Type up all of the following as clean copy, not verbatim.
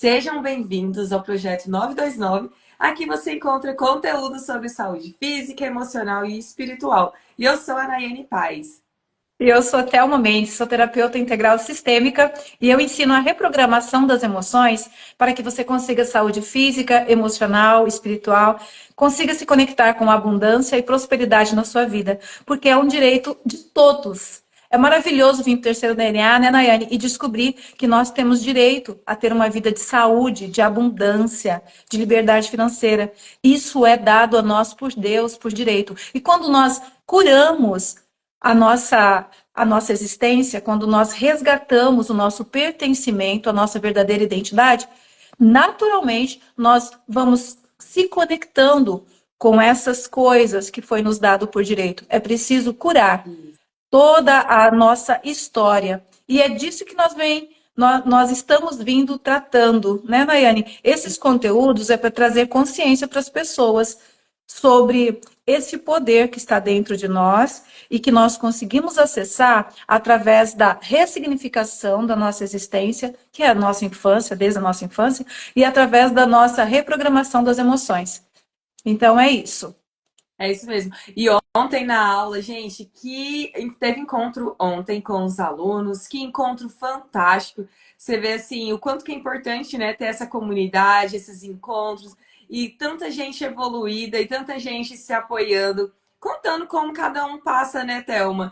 Sejam bem-vindos ao Projeto 929. Aqui você encontra conteúdo sobre saúde física, emocional e espiritual. E eu sou a Nayane Paz. E eu sou Thelma Mendes, sou terapeuta integral sistêmica e eu ensino a reprogramação das emoções para que você consiga saúde física, emocional, espiritual, consiga se conectar com abundância e prosperidade na sua vida, porque é um direito de todos. É maravilhoso vir para o terceiro DNA, né, Nayane, e descobrir que nós temos direito a ter uma vida de saúde, de abundância, de liberdade financeira. Isso é dado a nós por Deus, por direito. E quando nós curamos a nossa existência, quando nós resgatamos o nosso pertencimento, a nossa verdadeira identidade, naturalmente nós vamos se conectando com essas coisas que foi nos dado por direito. É preciso curar toda a nossa história. E é disso que nós estamos vindo tratando, né, Nayane? Esses conteúdos é para trazer consciência para as pessoas sobre esse poder que está dentro de nós e que nós conseguimos acessar através da ressignificação da nossa existência, que é a nossa infância, desde a nossa infância, e através da nossa reprogramação das emoções. Então é isso. É isso mesmo. E ontem na aula, gente, que teve encontro ontem com os alunos, que encontro fantástico. Você vê assim o quanto que é importante, né, ter essa comunidade, esses encontros e tanta gente evoluída e tanta gente se apoiando, contando como cada um passa, né, Thelma,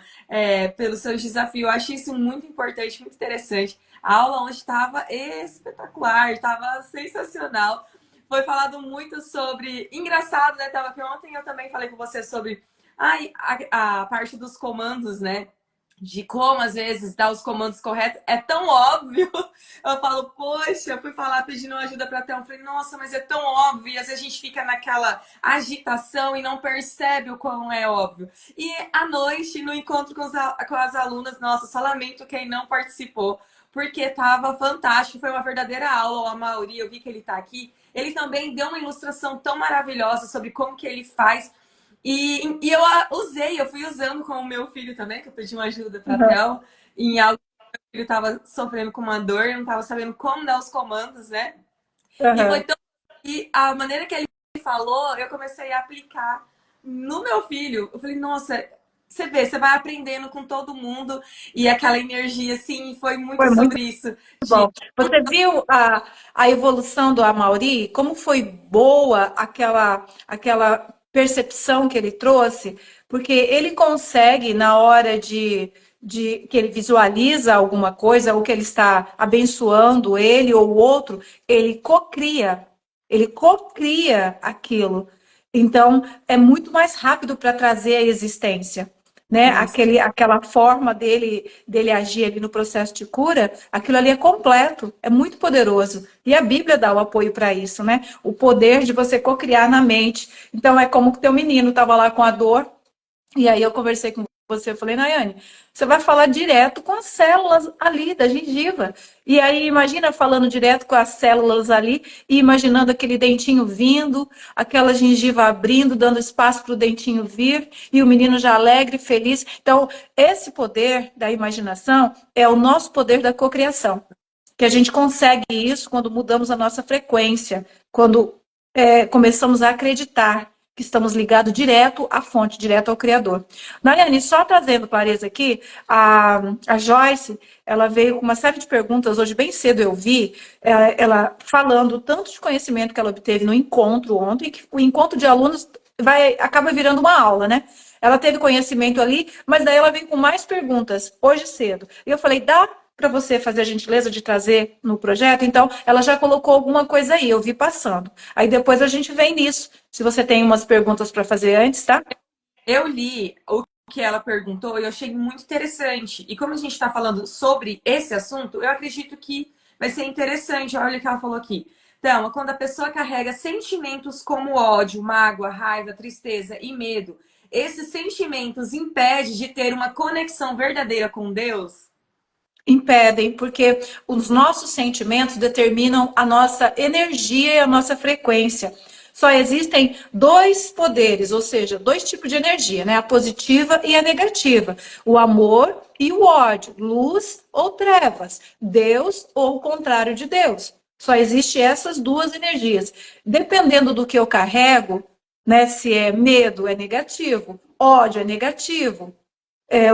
pelos seus desafios. Eu achei isso muito importante, muito interessante. A aula hoje estava espetacular, estava sensacional. Foi falado muito sobre. Engraçado, né, Tava? Que ontem eu também falei com você sobre a parte dos comandos, né? De como às vezes dar os comandos corretos é tão óbvio. Eu falo, poxa, eu fui falar pedindo ajuda para Thelma. Eu falei, nossa, mas é tão óbvio. E às vezes a gente fica naquela agitação e não percebe o quão é óbvio. E à noite, no encontro com as alunas, nossa, só lamento quem não participou, porque estava fantástico. Foi uma verdadeira aula. O Amaury, eu vi que ele está aqui. Ele também deu uma ilustração tão maravilhosa sobre como que ele faz. E eu usei, eu fui usando com o meu filho também, que eu pedi uma ajuda para a Uhum. Theo, em algo que ele estava sofrendo com uma dor, eu não estava sabendo como dar os comandos, né? E foi Uhum. tão. E a maneira que ele falou, eu comecei a aplicar no meu filho. Eu falei, nossa, você vê, você vai aprendendo com todo mundo, e aquela energia, assim, foi muito Foi muito sobre isso. De bom. Você viu a evolução do Amaury? Como foi boa aquela percepção que ele trouxe? Porque ele consegue, na hora de que ele visualiza alguma coisa, ou que ele está abençoando ele ou o outro, ele cocria aquilo. Então, é muito mais rápido para trazer a existência. Né? isso. Aquela forma dele agir ali no processo de cura, aquilo ali é completo, é muito poderoso. E a Bíblia dá o apoio para isso, né? O poder de você cocriar na mente. Então é como que teu menino estava lá com a dor, e aí eu conversei com você, eu falei, Nayane, você vai falar direto com as células ali da gengiva. E aí imagina falando direto com as células ali e imaginando aquele dentinho vindo, aquela gengiva abrindo, dando espaço para o dentinho vir, e o menino já alegre, feliz. Então, esse poder da imaginação é o nosso poder da cocriação. Que a gente consegue isso quando mudamos a nossa frequência, quando começamos a acreditar que estamos ligados direto à fonte, direto ao Criador. Nayane, só trazendo clareza aqui, a Joyce, ela veio com uma série de perguntas, hoje bem cedo eu vi, ela falando tanto de conhecimento que ela obteve no encontro ontem, que o encontro de alunos acaba virando uma aula, né? Ela teve conhecimento ali, mas daí ela vem com mais perguntas, hoje cedo. E eu falei, dá para você fazer a gentileza de trazer no projeto? Então, ela já colocou alguma coisa aí, eu vi passando. Aí depois a gente vem nisso. Se você tem umas perguntas para fazer antes, tá? Eu li o que ela perguntou e eu achei muito interessante. E como a gente está falando sobre esse assunto, eu acredito que vai ser interessante. Olha o que ela falou aqui. Então, quando a pessoa carrega sentimentos como ódio, mágoa, raiva, tristeza e medo, esses sentimentos impedem de ter uma conexão verdadeira com Deus? Impedem, porque os nossos sentimentos determinam a nossa energia e a nossa frequência. Só existem dois poderes, ou seja, dois tipos de energia, né? A positiva e a negativa. O amor e o ódio, luz ou trevas, Deus ou o contrário de Deus. Só existe essas duas energias. Dependendo do que eu carrego, né? Se é medo, é negativo. Ódio é negativo.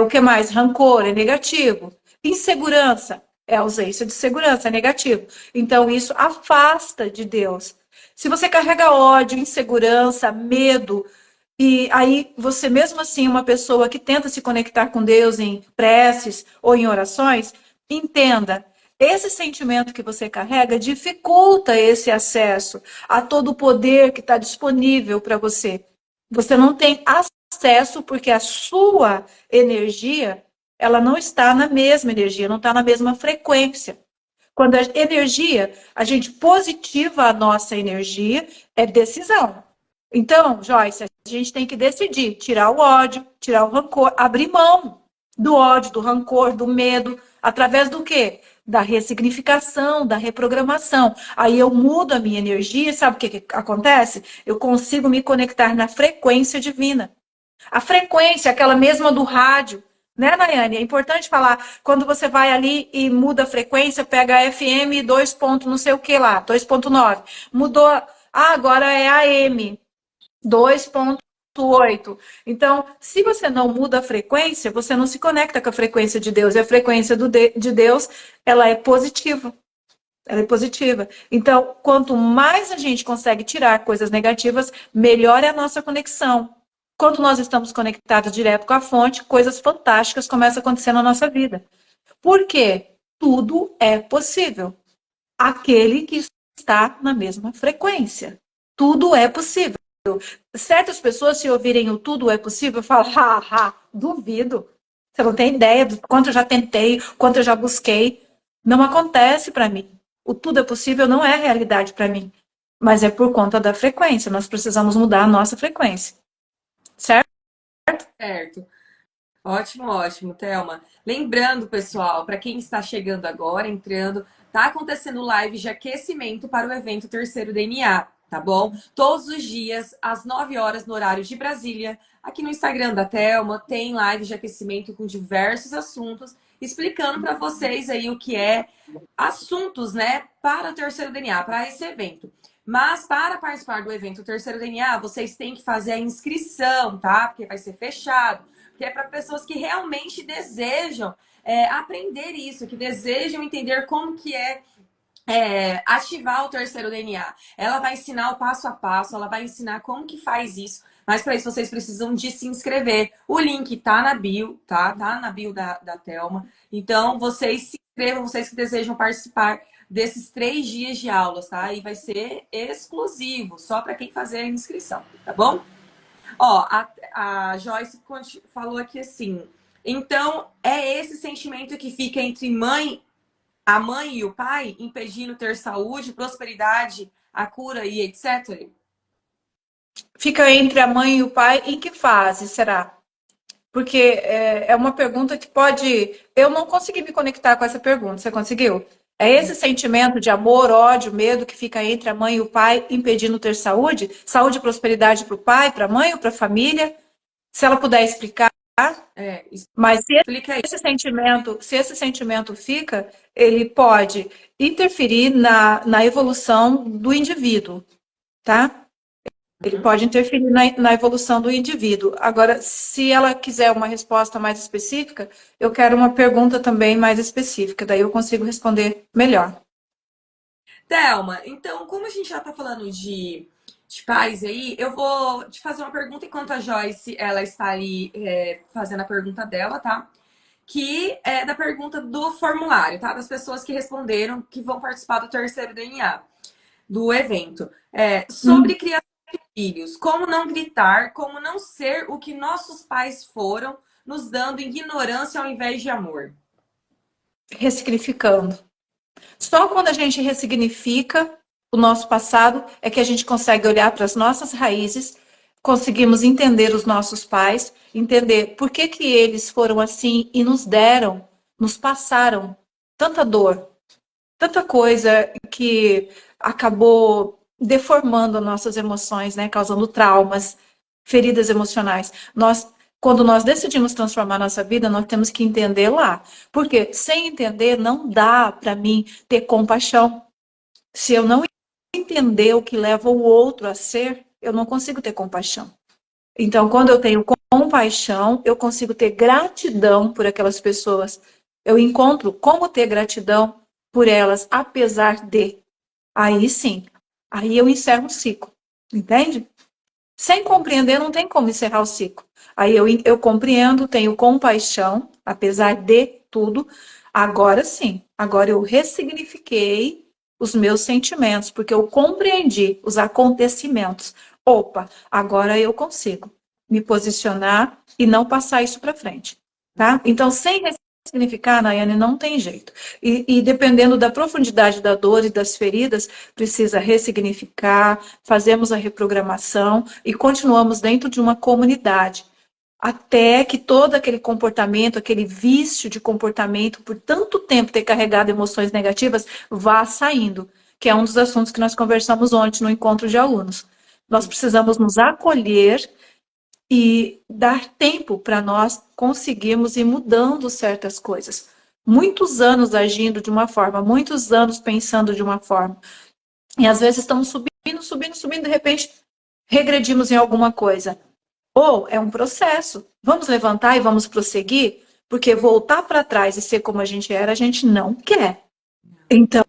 O que mais? Rancor é negativo. Insegurança é ausência de segurança, é negativo. Então, isso afasta de Deus. Se você carrega ódio, insegurança, medo, e aí você, mesmo assim, uma pessoa que tenta se conectar com Deus em preces ou em orações, entenda, esse sentimento que você carrega dificulta esse acesso a todo o poder que está disponível para você. Você não tem acesso porque a sua energia, ela não está na mesma energia, não está na mesma frequência. Quando a energia, a gente positiva a nossa energia, é decisão. Então, Joyce, a gente tem que decidir, tirar o ódio, tirar o rancor, abrir mão do ódio, do rancor, do medo, através do quê? Da ressignificação, da reprogramação. Aí eu mudo a minha energia, sabe o que acontece? Eu consigo me conectar na frequência divina. A frequência, aquela mesma do rádio, né, Nayane? É importante falar, quando você vai ali e muda a frequência, pega a FM 2 ponto não sei o que lá, 2.9. Mudou, agora é AM 2.8. Então, se você não muda a frequência, você não se conecta com a frequência de Deus. E a frequência de Deus, ela é positiva. Ela é positiva. Então, quanto mais a gente consegue tirar coisas negativas, melhor é a nossa conexão. Quando nós estamos conectados direto com a fonte, coisas fantásticas começam a acontecer na nossa vida. Por quê? Tudo é possível. Aquele que está na mesma frequência. Tudo é possível. Certas pessoas, se ouvirem o tudo é possível, falam, duvido. Você não tem ideia do quanto eu já tentei, quanto eu já busquei. Não acontece para mim. O tudo é possível não é realidade para mim. Mas é por conta da frequência. Nós precisamos mudar a nossa frequência. Certo? Certo. Ótimo, ótimo, Thelma. Lembrando, pessoal, para quem está chegando agora, entrando, tá acontecendo live de aquecimento para o evento Terceiro DNA, tá bom? Todos os dias, às 9 horas, no horário de Brasília, aqui no Instagram da Thelma, tem live de aquecimento com diversos assuntos, explicando para vocês aí o que é assuntos, né, para o Terceiro DNA, para esse evento. Mas para participar do evento Terceiro DNA, vocês têm que fazer a inscrição, tá? Porque vai ser fechado. Porque é para pessoas que realmente desejam aprender isso, que desejam entender como que ativar o terceiro DNA. Ela vai ensinar o passo a passo, ela vai ensinar como que faz isso. Mas para isso vocês precisam de se inscrever. O link tá na bio, tá? Tá na bio da Thelma. Então, vocês se inscrevam, vocês que desejam participar desses 3 dias de aulas, tá? E vai ser exclusivo, só para quem fazer a inscrição, tá bom? Ó, a Joyce falou aqui assim. Então, é esse sentimento que fica entre a mãe e o pai, impedindo ter saúde, prosperidade, a cura e etc? Fica entre a mãe e o pai, em que fase será? Porque é uma pergunta que pode. Eu não consegui me conectar com essa pergunta. Você conseguiu? É esse sentimento de amor, ódio, medo que fica entre a mãe e o pai, impedindo ter saúde? Saúde e prosperidade para o pai, para a mãe ou para a família? Se ela puder explicar. Mas Explica aí. se esse sentimento fica, ele pode interferir na evolução do indivíduo, tá? Ele pode interferir na evolução do indivíduo. Agora, se ela quiser uma resposta mais específica, eu quero uma pergunta também mais específica, daí eu consigo responder melhor. Thelma, então, como a gente já está falando de pais aí, eu vou te fazer uma pergunta enquanto a Joyce ela está ali fazendo a pergunta dela, tá? Que é da pergunta do formulário, tá? Das pessoas que responderam, que vão participar do terceiro DNA, do evento. Sobre criação de filhos, como não gritar, como não ser o que nossos pais foram, nos dando ignorância ao invés de amor. Ressignificando. Só quando a gente ressignifica o nosso passado é que a gente consegue olhar para as nossas raízes, conseguimos entender os nossos pais, entender por que que eles foram assim e nos deram, nos passaram tanta dor, tanta coisa que acabou deformando nossas emoções, né, causando traumas, feridas emocionais. Quando nós decidimos transformar nossa vida, nós temos que entender lá. Porque sem entender, não dá para mim ter compaixão. Se eu não entender o que leva o outro a ser, eu não consigo ter compaixão. Então, quando eu tenho compaixão, eu consigo ter gratidão por aquelas pessoas. Eu encontro como ter gratidão por elas, apesar de. Aí sim, aí eu encerro um ciclo. Entende? Sem compreender, não tem como encerrar o ciclo. Aí eu compreendo, tenho compaixão, apesar de tudo. Agora sim, agora eu ressignifiquei os meus sentimentos, porque eu compreendi os acontecimentos. Opa, agora eu consigo me posicionar e não passar isso para frente. Tá? Então, sem ressignificar, Nayane, não tem jeito. E dependendo da profundidade da dor e das feridas, precisa ressignificar, fazemos a reprogramação e continuamos dentro de uma comunidade. Até que todo aquele comportamento, aquele vício de comportamento, por tanto tempo ter carregado emoções negativas, vá saindo, que é um dos assuntos que nós conversamos ontem no encontro de alunos. Nós precisamos nos acolher e dar tempo para nós conseguirmos ir mudando certas coisas. Muitos anos agindo de uma forma, muitos anos pensando de uma forma. E às vezes estamos subindo, de repente regredimos em alguma coisa. Ou é um processo. Vamos levantar e vamos prosseguir, porque voltar para trás e ser como a gente era, a gente não quer. Então,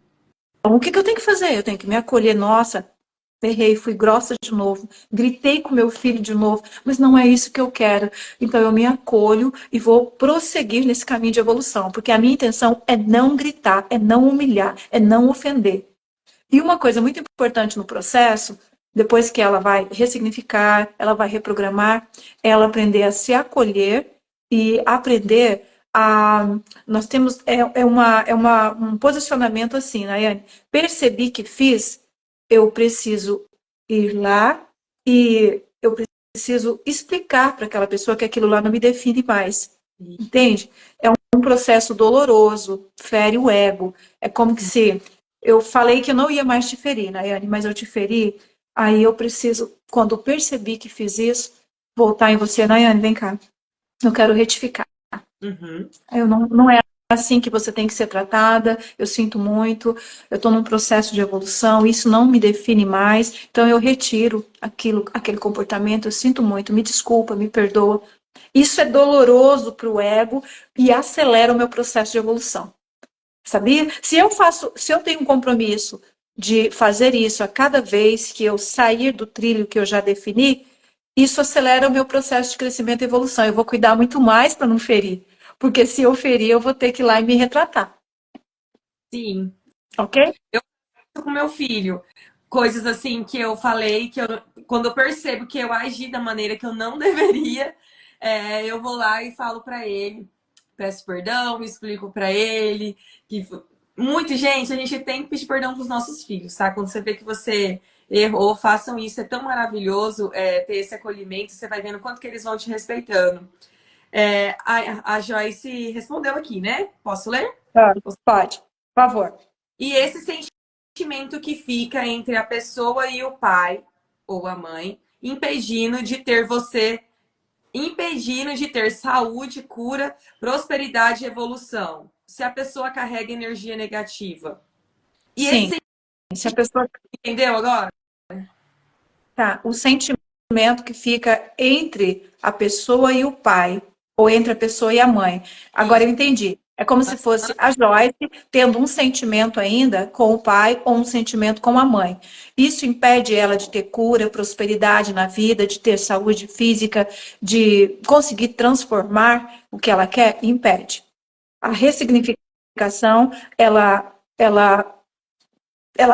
o que eu tenho que fazer? Eu tenho que me acolher. Nossa, errei, fui grossa de novo, gritei com meu filho de novo, mas não é isso que eu quero. Então eu me acolho e vou prosseguir nesse caminho de evolução, porque a minha intenção é não gritar, é não humilhar, é não ofender. E uma coisa muito importante no processo, depois que ela vai ressignificar, ela vai reprogramar, é ela aprender a se acolher e aprender a. Nós temos. Um posicionamento assim, Nayane. Percebi que fiz, eu preciso ir lá e eu preciso explicar para aquela pessoa que aquilo lá não me define mais. Entende? É um processo doloroso, fere o ego. É como que se eu falei que eu não ia mais te ferir, Nayane, mas eu te feri. Aí eu preciso, quando eu percebi que fiz isso, voltar em você, Nayane, vem cá. Eu quero retificar. Uhum. Eu não é assim que você tem que ser tratada, eu sinto muito, eu estou num processo de evolução, isso não me define mais, então eu retiro aquele comportamento, eu sinto muito, me desculpa, me perdoa. Isso é doloroso para o ego e acelera o meu processo de evolução. Sabia? Se eu tenho um compromisso de fazer isso a cada vez que eu sair do trilho que eu já defini, isso acelera o meu processo de crescimento e evolução. Eu vou cuidar muito mais para não ferir. Porque se eu ferir, eu vou ter que ir lá e me retratar. Sim. Ok? Eu com meu filho, coisas assim que eu falei, quando eu percebo que eu agi da maneira que eu não deveria, eu vou lá e falo para ele, peço perdão, explico para ele que muito, gente, a gente tem que pedir perdão para os nossos filhos, tá? Quando você vê que você errou, façam isso, é tão maravilhoso ter esse acolhimento, você vai vendo quanto que eles vão te respeitando. A Joyce respondeu aqui, né? Posso ler? Claro, pode. Por favor. E esse sentimento que fica entre a pessoa e o pai ou a mãe, impedindo de ter saúde, cura, prosperidade e evolução. Se a pessoa carrega energia negativa. E esse Sim. sentimento, Se a pessoa. entendeu agora? Tá, o sentimento que fica entre a pessoa e o pai, ou entre a pessoa e a mãe. Agora Isso. eu entendi. É como se fosse a Joyce tendo um sentimento ainda com o pai ou um sentimento com a mãe. Isso impede ela de ter cura, prosperidade na vida, de ter saúde física, de conseguir transformar o que ela quer? Impede. A ressignificação, ela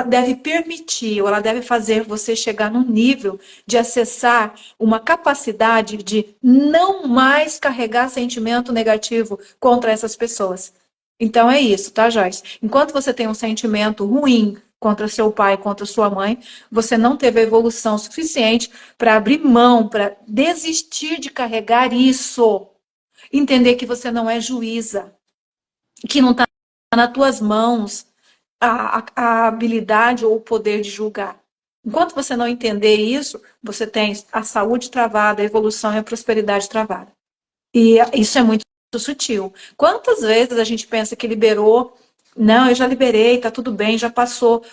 deve permitir, ou ela deve fazer você chegar num nível de acessar uma capacidade de não mais carregar sentimento negativo contra essas pessoas. Então é isso, tá, Joyce? Enquanto você tem um sentimento ruim contra seu pai, contra sua mãe, você não teve a evolução suficiente para abrir mão, para desistir de carregar isso. Entender que você não é juíza, que não está nas tuas mãos a habilidade ou o poder de julgar. Enquanto você não entender isso, você tem a saúde travada, a evolução e a prosperidade travada. E isso é muito sutil. Quantas vezes a gente pensa que liberou? Não, eu já liberei, tá tudo bem, já passou.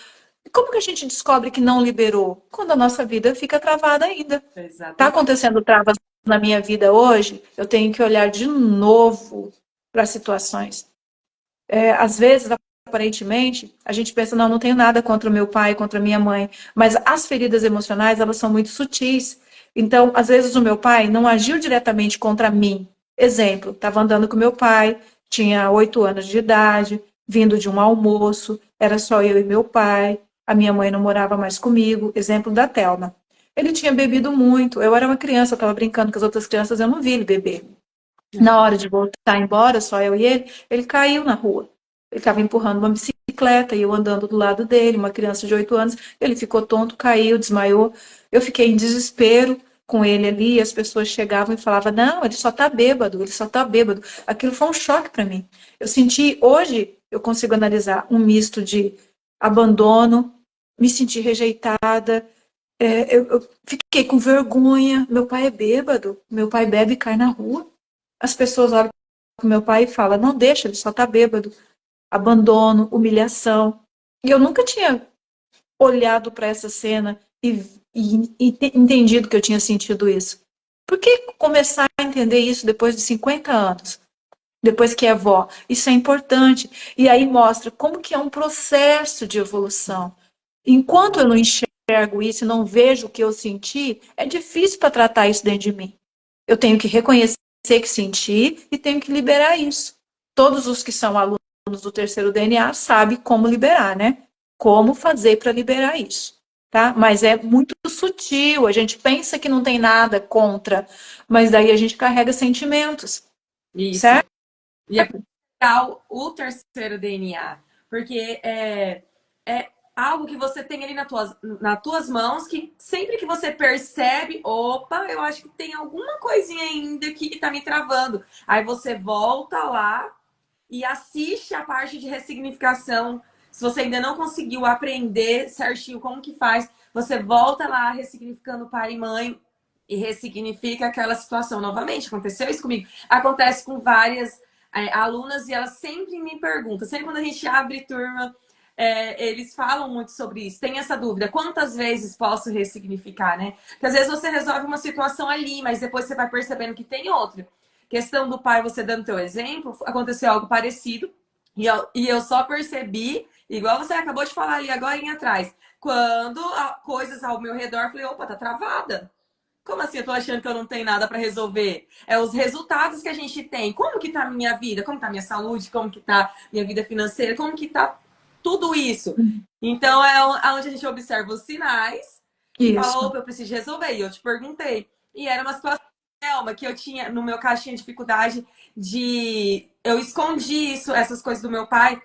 E como que a gente descobre que não liberou? Quando a nossa vida fica travada ainda. Está Exatamente. acontecendo travas na minha vida hoje, eu tenho que olhar de novo para as situações. Às vezes, aparentemente, a gente pensa, não, não tenho nada contra o meu pai, contra a minha mãe, mas as feridas emocionais, elas são muito sutis. Então, às vezes, o meu pai não agiu diretamente contra mim. Exemplo, estava andando com meu pai, tinha 8 anos de idade, vindo de um almoço, era só eu e meu pai, a minha mãe não morava mais comigo. Exemplo da Thelma. Ele tinha bebido muito, eu era uma criança, eu estava brincando com as outras crianças, eu não vi ele beber. Na hora de voltar embora, só eu e ele caiu na rua. Ele estava empurrando uma bicicleta e eu andando do lado dele, uma criança de 8 anos. Ele ficou tonto, caiu, desmaiou. Eu fiquei em desespero com ele ali. E as pessoas chegavam e falavam: Não, ele só está bêbado, ele só está bêbado. Aquilo foi um choque para mim. Eu senti, hoje, eu consigo analisar um misto de abandono, me senti rejeitada. Eu fiquei com vergonha. Meu pai é bêbado, meu pai bebe e cai na rua. As pessoas olham para o meu pai e falam, não deixa, ele só está bêbado. Abandono, humilhação. E eu nunca tinha olhado para essa cena e entendido que eu tinha sentido isso. Por que começar a entender isso depois de 50 anos? Depois que é vó? Isso é importante. E aí mostra como que é um processo de evolução. Enquanto eu não enxergo isso e não vejo o que eu senti, é difícil para tratar isso dentro de mim. Eu tenho que reconhecer que senti e tenho que liberar isso. Todos os que são alunos do terceiro DNA sabem como liberar, né? Como fazer para liberar isso, tá? Mas é muito sutil. A gente pensa que não tem nada contra, mas daí a gente carrega sentimentos, Isso. certo? E é legal o terceiro DNA, porque é algo que você tem ali nas tuas mãos, que sempre que você percebe, opa, eu acho que tem alguma coisinha ainda aqui que tá me travando. Aí você volta lá e assiste a parte de ressignificação. Se você ainda não conseguiu aprender certinho como que faz, você volta lá ressignificando pai e mãe e ressignifica aquela situação novamente. Aconteceu isso comigo. Acontece com várias alunas e elas sempre me perguntam, sempre quando a gente abre turma, eles falam muito sobre isso. Tem essa dúvida, quantas vezes posso ressignificar, né? Porque às vezes você resolve uma situação ali, mas depois você vai percebendo que tem outra. Questão do pai, você dando teu exemplo, aconteceu algo parecido e eu só percebi, igual você acabou de falar ali agora em atrás, quando coisas ao meu redor, eu falei, opa, tá travada. Como assim? Eu tô achando que eu não tenho nada para resolver. É os resultados que a gente tem. Como que tá a minha vida? Como tá a minha saúde? Como que tá a minha vida financeira? Como que tá tudo isso? Então é onde a gente observa os sinais e fala, Isso. opa, eu preciso resolver. E eu te perguntei. E era uma situação, Thelma, que eu tinha, no meu caso, tinha dificuldade de. Eu escondi isso, essas coisas do meu pai.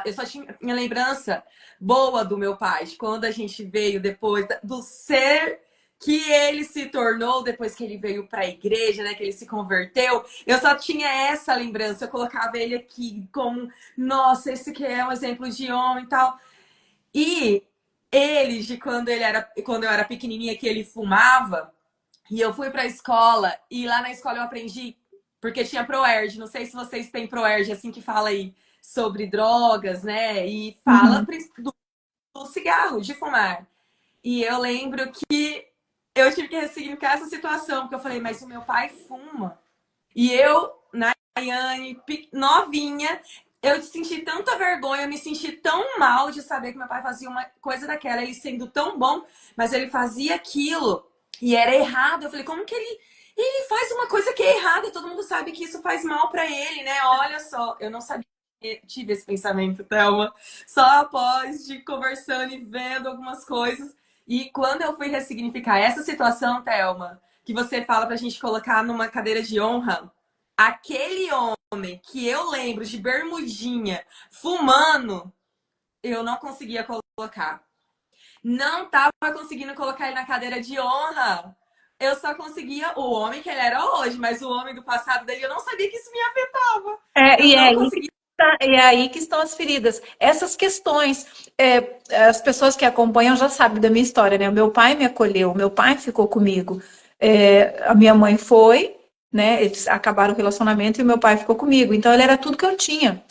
Eu só tinha minha lembrança boa do meu pai, de quando a gente veio depois do ser que ele se tornou depois que ele veio para a igreja, né, que ele se converteu. Eu só tinha essa lembrança, eu colocava ele aqui como, nossa, esse que é um exemplo de homem e tal. E ele, de quando eu era pequenininha, que ele fumava, e eu fui para a escola, e lá na escola eu aprendi, porque tinha Proerd, não sei se vocês têm Proerd, assim que fala aí sobre drogas, né? E fala Uhum. do cigarro, de fumar. E eu lembro que eu tive que ressignificar essa situação, porque eu falei, mas o meu pai fuma. E eu, Nayane, novinha, eu senti tanta vergonha, eu me senti tão mal de saber que meu pai fazia uma coisa daquela, ele sendo tão bom, mas ele fazia aquilo e era errado. Eu falei, como que ele faz uma coisa que é errada? Todo mundo sabe que isso faz mal para ele, né? Olha só, eu não sabia. Tive esse pensamento, Thelma, só após de conversando e vendo algumas coisas. E quando eu fui ressignificar essa situação, Thelma, que você fala pra gente colocar numa cadeira de honra, aquele homem que eu lembro de bermudinha fumando, eu não conseguia colocar. Não tava conseguindo colocar ele na cadeira de honra. Eu só conseguia o homem que ele era hoje, mas o homem do passado dele eu não sabia que isso me afetava. É, Eu e é não aí conseguia. e é aí que estão as feridas. Essas questões, as pessoas que acompanham já sabem da minha história, né? O meu pai me acolheu, o meu pai ficou comigo. A minha mãe foi, né? Eles acabaram o relacionamento e o meu pai ficou comigo. Então ele era tudo que eu tinha.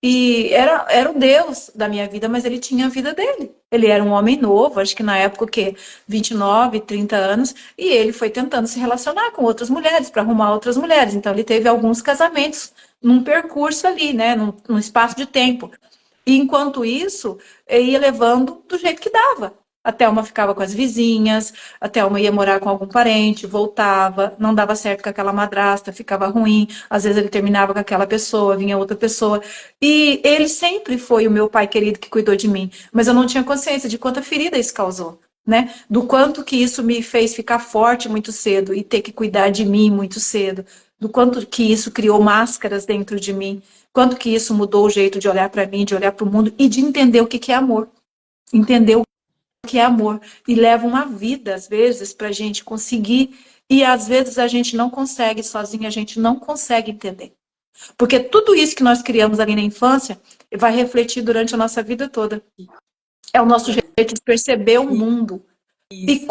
E era o Deus da minha vida, mas ele tinha a vida dele. Ele era um homem novo, acho que na época, o quê? 29, 30 anos, e ele foi tentando se relacionar com outras mulheres, para arrumar outras mulheres. Então, ele teve alguns casamentos num percurso ali, né? Num espaço de tempo. E enquanto isso, eu ia levando do jeito que dava. A Thelma ficava com as vizinhas, a Thelma ia morar com algum parente, voltava, não dava certo com aquela madrasta, ficava ruim. Às vezes ele terminava com aquela pessoa, vinha outra pessoa. E ele sempre foi o meu pai querido que cuidou de mim, mas eu não tinha consciência de quanta ferida isso causou, né? Do quanto que isso me fez ficar forte muito cedo e ter que cuidar de mim muito cedo, do quanto que isso criou máscaras dentro de mim. Quanto que isso mudou o jeito de olhar para mim, de olhar para o mundo e de entender o que é amor. Entender o que é amor. E leva uma vida, às vezes, para a gente conseguir. E às vezes a gente não consegue sozinho, a gente não consegue entender. Porque tudo isso que nós criamos ali na infância vai refletir durante a nossa vida toda. É o nosso jeito de perceber o mundo. E Isso.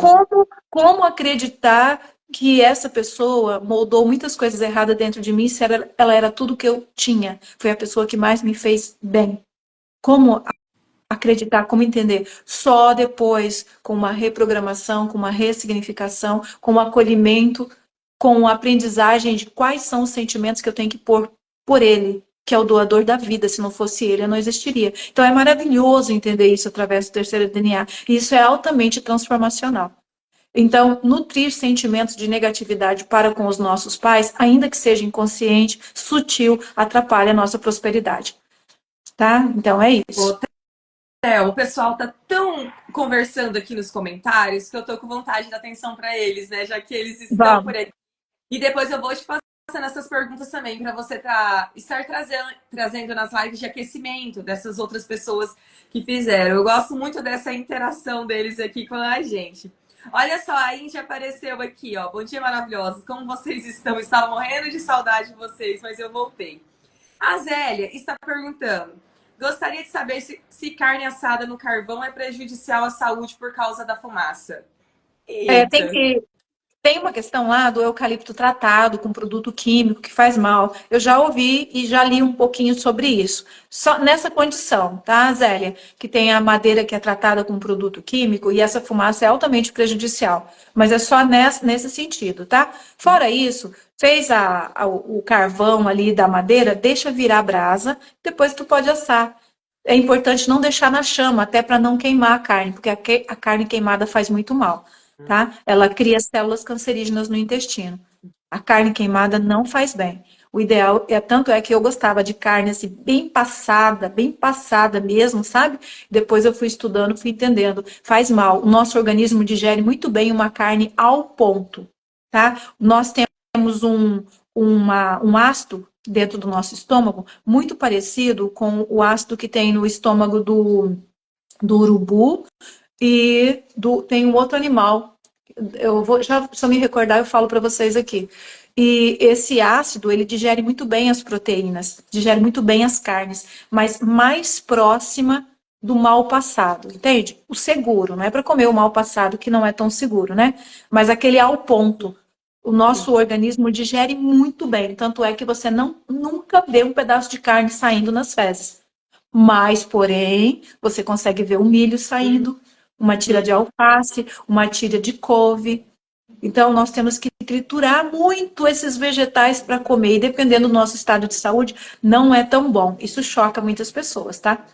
como acreditar que essa pessoa moldou muitas coisas erradas dentro de mim se ela era tudo que eu tinha? Foi a pessoa que mais me fez bem. Como acreditar, como entender? Só depois, com uma reprogramação, com uma ressignificação, com um acolhimento, com a aprendizagem de quais são os sentimentos que eu tenho que pôr por ele, que é o doador da vida. Se não fosse ele, eu não existiria. Então é maravilhoso entender isso através do terceiro DNA. E isso é altamente transformacional. Então, nutrir sentimentos de negatividade para com os nossos pais, ainda que seja inconsciente, sutil, atrapalha a nossa prosperidade. Tá? Então é isso. O pessoal tá tão conversando aqui nos comentários que eu tô com vontade de dar atenção para eles, né? Já que eles estão Vamos. por aqui. E depois eu vou te passando essas perguntas também para você estar trazendo nas lives de aquecimento dessas outras pessoas que fizeram. Eu gosto muito dessa interação deles aqui com a gente. Olha só, a Índia apareceu aqui, ó. Bom dia, maravilhosos. Como vocês estão? Estava morrendo de saudade de vocês, mas eu voltei. A Zélia está perguntando: gostaria de saber se carne assada no carvão é prejudicial à saúde por causa da fumaça. É, Eita. tem uma questão lá do eucalipto tratado com produto químico que faz mal. Eu já ouvi e já li um pouquinho sobre isso. Só nessa condição, tá, Zélia? Que tem a madeira que é tratada com produto químico e essa fumaça é altamente prejudicial. Mas é só nesse sentido, tá? Fora isso, fez o carvão ali da madeira, deixa virar a brasa, depois tu pode assar. É importante não deixar na chama, até para não queimar a carne, porque a carne queimada faz muito mal, tá? Ela cria células cancerígenas no intestino. A carne queimada não faz bem. O ideal é tanto é que eu gostava de carne assim bem passada mesmo, sabe? Depois eu fui estudando, fui entendendo. Faz mal. O nosso organismo digere muito bem uma carne ao ponto, tá? Nós temos um ácido dentro do nosso estômago muito parecido com o ácido que tem no estômago do urubu e tem um outro animal. Eu vou já, se eu me recordar, eu falo para vocês aqui. E esse ácido, ele digere muito bem as proteínas, digere muito bem as carnes, mas mais próxima do mal passado, entende? O seguro, não é para comer o mal passado que não é tão seguro, né? Mas aquele ao ponto. O nosso organismo digere muito bem, tanto é que você nunca vê um pedaço de carne saindo nas fezes. Mas, porém, você consegue ver o milho saindo, uma tira de alface, uma tira de couve. Então, nós temos que triturar muito esses vegetais para comer. E dependendo do nosso estado de saúde, não é tão bom. Isso choca muitas pessoas, tá?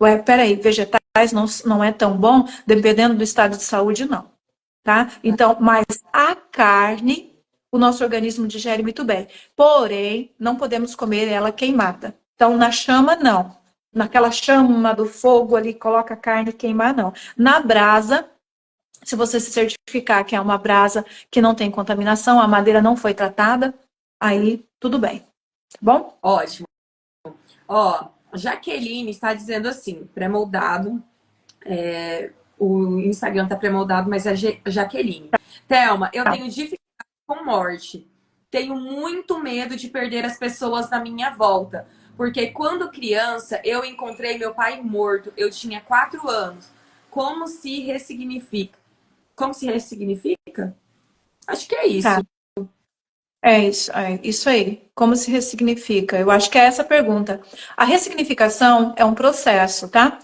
Ué, peraí, vegetais não é tão bom, dependendo do estado de saúde, não. Tá? Então, mas a carne, o nosso organismo digere muito bem. Porém, não podemos comer ela queimada. Então, na chama, não. Naquela chama do fogo ali, coloca a carne queimar, não. Na brasa, se você se certificar que é uma brasa que não tem contaminação, a madeira não foi tratada, aí tudo bem. Tá bom? Ótimo. Ó, Jaqueline está dizendo assim, pré-moldado. O Instagram tá pré-moldado, mas é Jaqueline. Thelma, eu tenho dificuldade com morte. Tenho muito medo de perder as pessoas na minha volta. Porque quando criança, eu encontrei meu pai morto. Eu tinha 4 anos. Como se ressignifica? Como se ressignifica? Acho que é isso. Tá. É isso aí. Como se ressignifica? Eu acho que é essa a pergunta. A ressignificação é um processo, tá?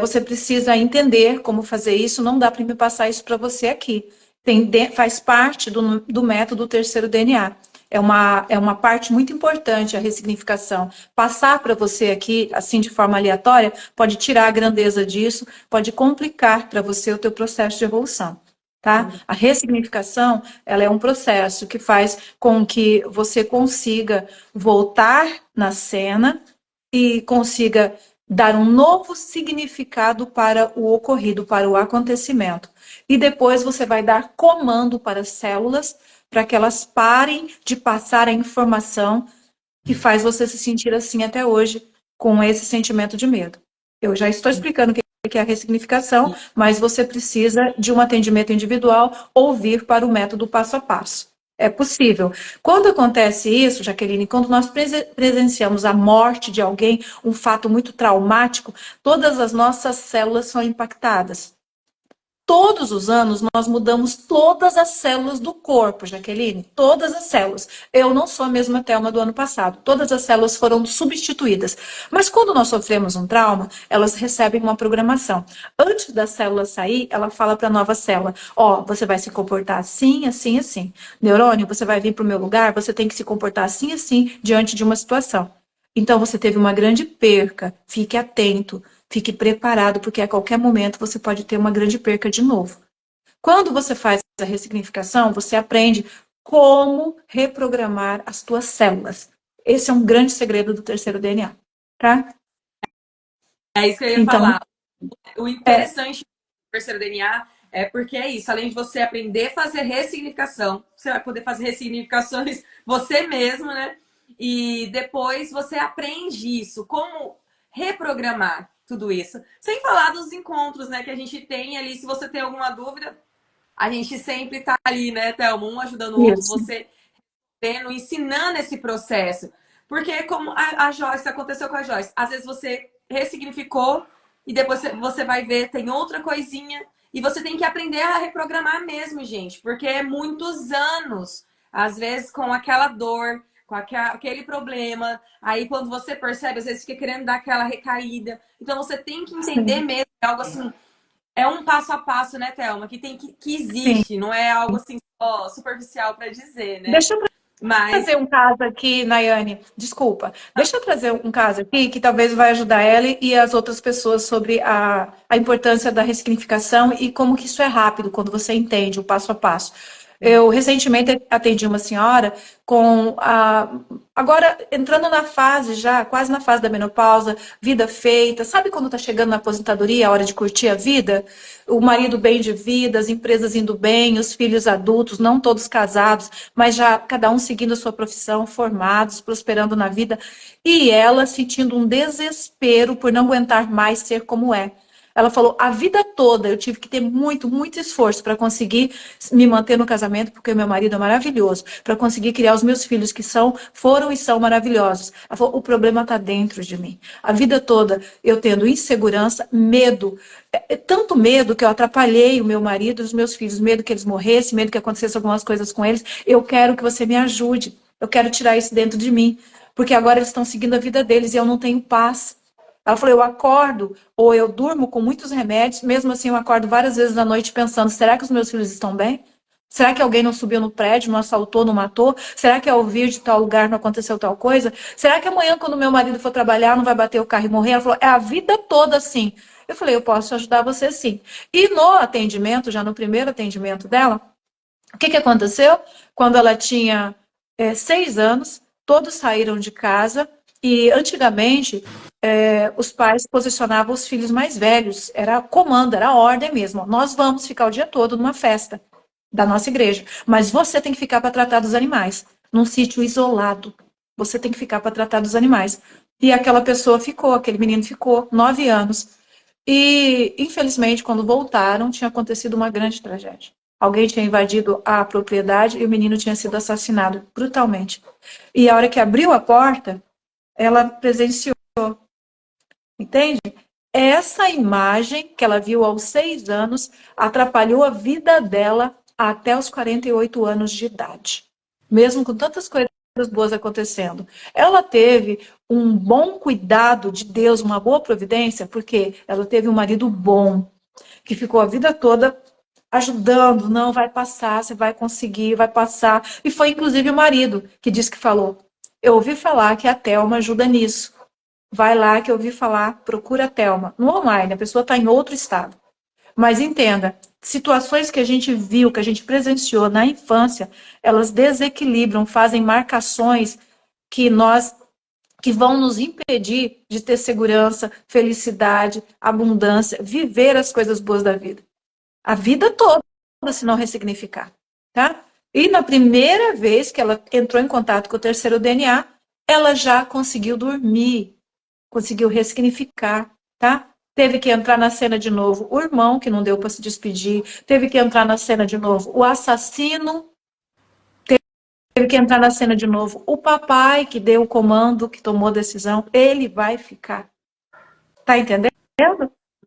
Você precisa entender como fazer isso. Não dá para me passar isso para você aqui. Faz parte do método terceiro DNA. É uma parte muito importante a ressignificação. Passar para você aqui, assim, de forma aleatória, pode tirar a grandeza disso, pode complicar para você o teu processo de evolução. Tá? A ressignificação, ela é um processo que faz com que você consiga voltar na cena e consiga dar um novo significado para o ocorrido, para o acontecimento. E depois você vai dar comando para as células para que elas parem de passar a informação que faz você se sentir assim até hoje, com esse sentimento de medo. Eu já estou explicando o que é a ressignificação, mas você precisa de um atendimento individual ou vir para o método passo a passo. É possível. Quando acontece isso, Jaqueline, quando nós presenciamos a morte de alguém, um fato muito traumático, todas as nossas células são impactadas. Todos os anos nós mudamos todas as células do corpo, Jaqueline, todas as células. Eu não sou a mesma Thelma do ano passado, todas as células foram substituídas. Mas quando nós sofremos um trauma, elas recebem uma programação. Antes da célula sair, ela fala para a nova célula: ó, você vai se comportar assim, assim, assim. Neurônio, você vai vir para o meu lugar, você tem que se comportar assim, assim, diante de uma situação. Então você teve uma grande perca, fique atento. Fique preparado, porque a qualquer momento você pode ter uma grande perca de novo. Quando você faz a ressignificação, você aprende como reprogramar as tuas células. Esse é um grande segredo do terceiro DNA, tá? É isso que eu ia Então, falar. O interessante do terceiro DNA é porque é isso. Além de você aprender a fazer ressignificação, você vai poder fazer ressignificações você mesmo, né? E depois você aprende isso, como reprogramar tudo isso. Sem falar dos encontros, né, que a gente tem ali. Se você tem alguma dúvida, a gente sempre tá ali, né, Thelma? Um ajudando o outro, isso. você vendo, ensinando esse processo. Porque como a Joyce, aconteceu com a Joyce, às vezes você ressignificou e depois você vai ver, tem outra coisinha. E você tem que aprender a reprogramar mesmo, gente. Porque é muitos anos, às vezes, com aquela dor, com aquele problema. Aí, quando você percebe, às vezes fica querendo dar aquela recaída. Então, você tem que entender Sim, mesmo. É algo assim, é um passo a passo, né, Thelma? Que sim. existe, não é algo assim só superficial para dizer, né? Deixa eu Mas trazer um caso aqui, Nayane, desculpa. Deixa eu trazer um caso aqui que talvez vai ajudar ela e as outras pessoas sobre a importância da ressignificação e como que isso é rápido quando você entende o passo a passo. Eu recentemente atendi uma senhora com agora entrando na fase já, quase na fase da menopausa, vida feita. Sabe quando está chegando na aposentadoria, a hora de curtir a vida? O marido bem de vida, as empresas indo bem, os filhos adultos, não todos casados, mas já cada um seguindo a sua profissão, formados, prosperando na vida. E ela sentindo um desespero por não aguentar mais ser como é. Ela falou: a vida toda eu tive que ter muito, muito esforço para conseguir me manter no casamento, porque meu marido é maravilhoso, para conseguir criar os meus filhos, que foram e são maravilhosos. Ela falou: o problema está dentro de mim. A vida toda eu tendo insegurança, medo. Tanto medo que eu atrapalhei o meu marido e os meus filhos, medo que eles morressem, medo que acontecesse algumas coisas com eles. Eu quero que você me ajude. Eu quero tirar isso dentro de mim, porque agora eles estão seguindo a vida deles e eu não tenho paz. Ela falou: eu acordo ou eu durmo com muitos remédios, mesmo assim eu acordo várias vezes à noite pensando: será que os meus filhos estão bem? Será que alguém não subiu no prédio, não assaltou, não matou? Será que ao ouvir de tal lugar não aconteceu tal coisa? Será que amanhã, quando meu marido for trabalhar, não vai bater o carro e morrer? Ela falou: é a vida toda assim. Eu falei: eu posso ajudar você sim. E no atendimento, já no primeiro atendimento dela, o que aconteceu? Quando ela tinha 6 anos, todos saíram de casa e antigamente os pais posicionavam os filhos mais velhos, era comando, era ordem mesmo. Nós vamos ficar o dia todo numa festa da nossa igreja, mas você tem que ficar para tratar dos animais, num sítio isolado. Você tem que ficar para tratar dos animais. E aquela pessoa ficou, aquele menino ficou 9 anos. E, infelizmente, quando voltaram, tinha acontecido uma grande tragédia. Alguém tinha invadido a propriedade e o menino tinha sido assassinado brutalmente. E a hora que abriu a porta, ela presenciou, entende? Essa imagem que ela viu aos 6 anos atrapalhou a vida dela até os 48 anos de idade. mesmo com tantas coisas boas acontecendo. Ela teve um bom cuidado de Deus, uma boa providência, porque ela teve um marido bom, que ficou a vida toda ajudando, não, vai passar, você vai conseguir, vai passar. E foi inclusive o marido que disse que falou, eu ouvi falar que a Thelma ajuda nisso. Vai lá que eu ouvi falar, procura a Thelma. No online, a pessoa está em outro estado. Mas entenda, situações que a gente viu, que a gente presenciou na infância, elas desequilibram, fazem marcações que nós que vão nos impedir de ter segurança, felicidade, abundância, viver as coisas boas da vida. A vida toda, se não ressignificar, tá? E na primeira vez que ela entrou em contato com o terceiro DNA, ela já conseguiu dormir, conseguiu ressignificar, tá? Teve que entrar na cena de novo o irmão, que não deu para se despedir, teve que entrar na cena de novo o assassino, teve que entrar na cena de novo o papai, que deu o comando, que tomou a decisão, ele vai ficar. Tá entendendo?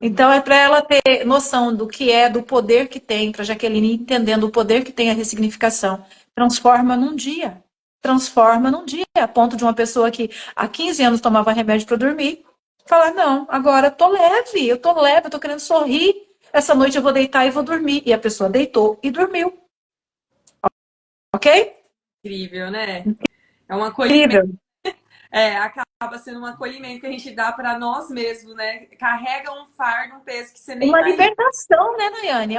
Então é para ela ter noção do que é, do poder que tem, para Jaqueline entendendo o poder que tem a ressignificação. Transforma num dia. Transforma num dia, a ponto de uma pessoa que há 15 anos tomava remédio para dormir, falar, não, agora eu tô leve, eu tô querendo sorrir, essa noite eu vou deitar e vou dormir. E a pessoa deitou e dormiu. Ok? Incrível, né? É um acolhimento. Incrível. Acaba sendo um acolhimento que a gente dá para nós mesmos, né? Carrega um fardo, um peso que você nem Uma imagina. libertação, né, Nayane?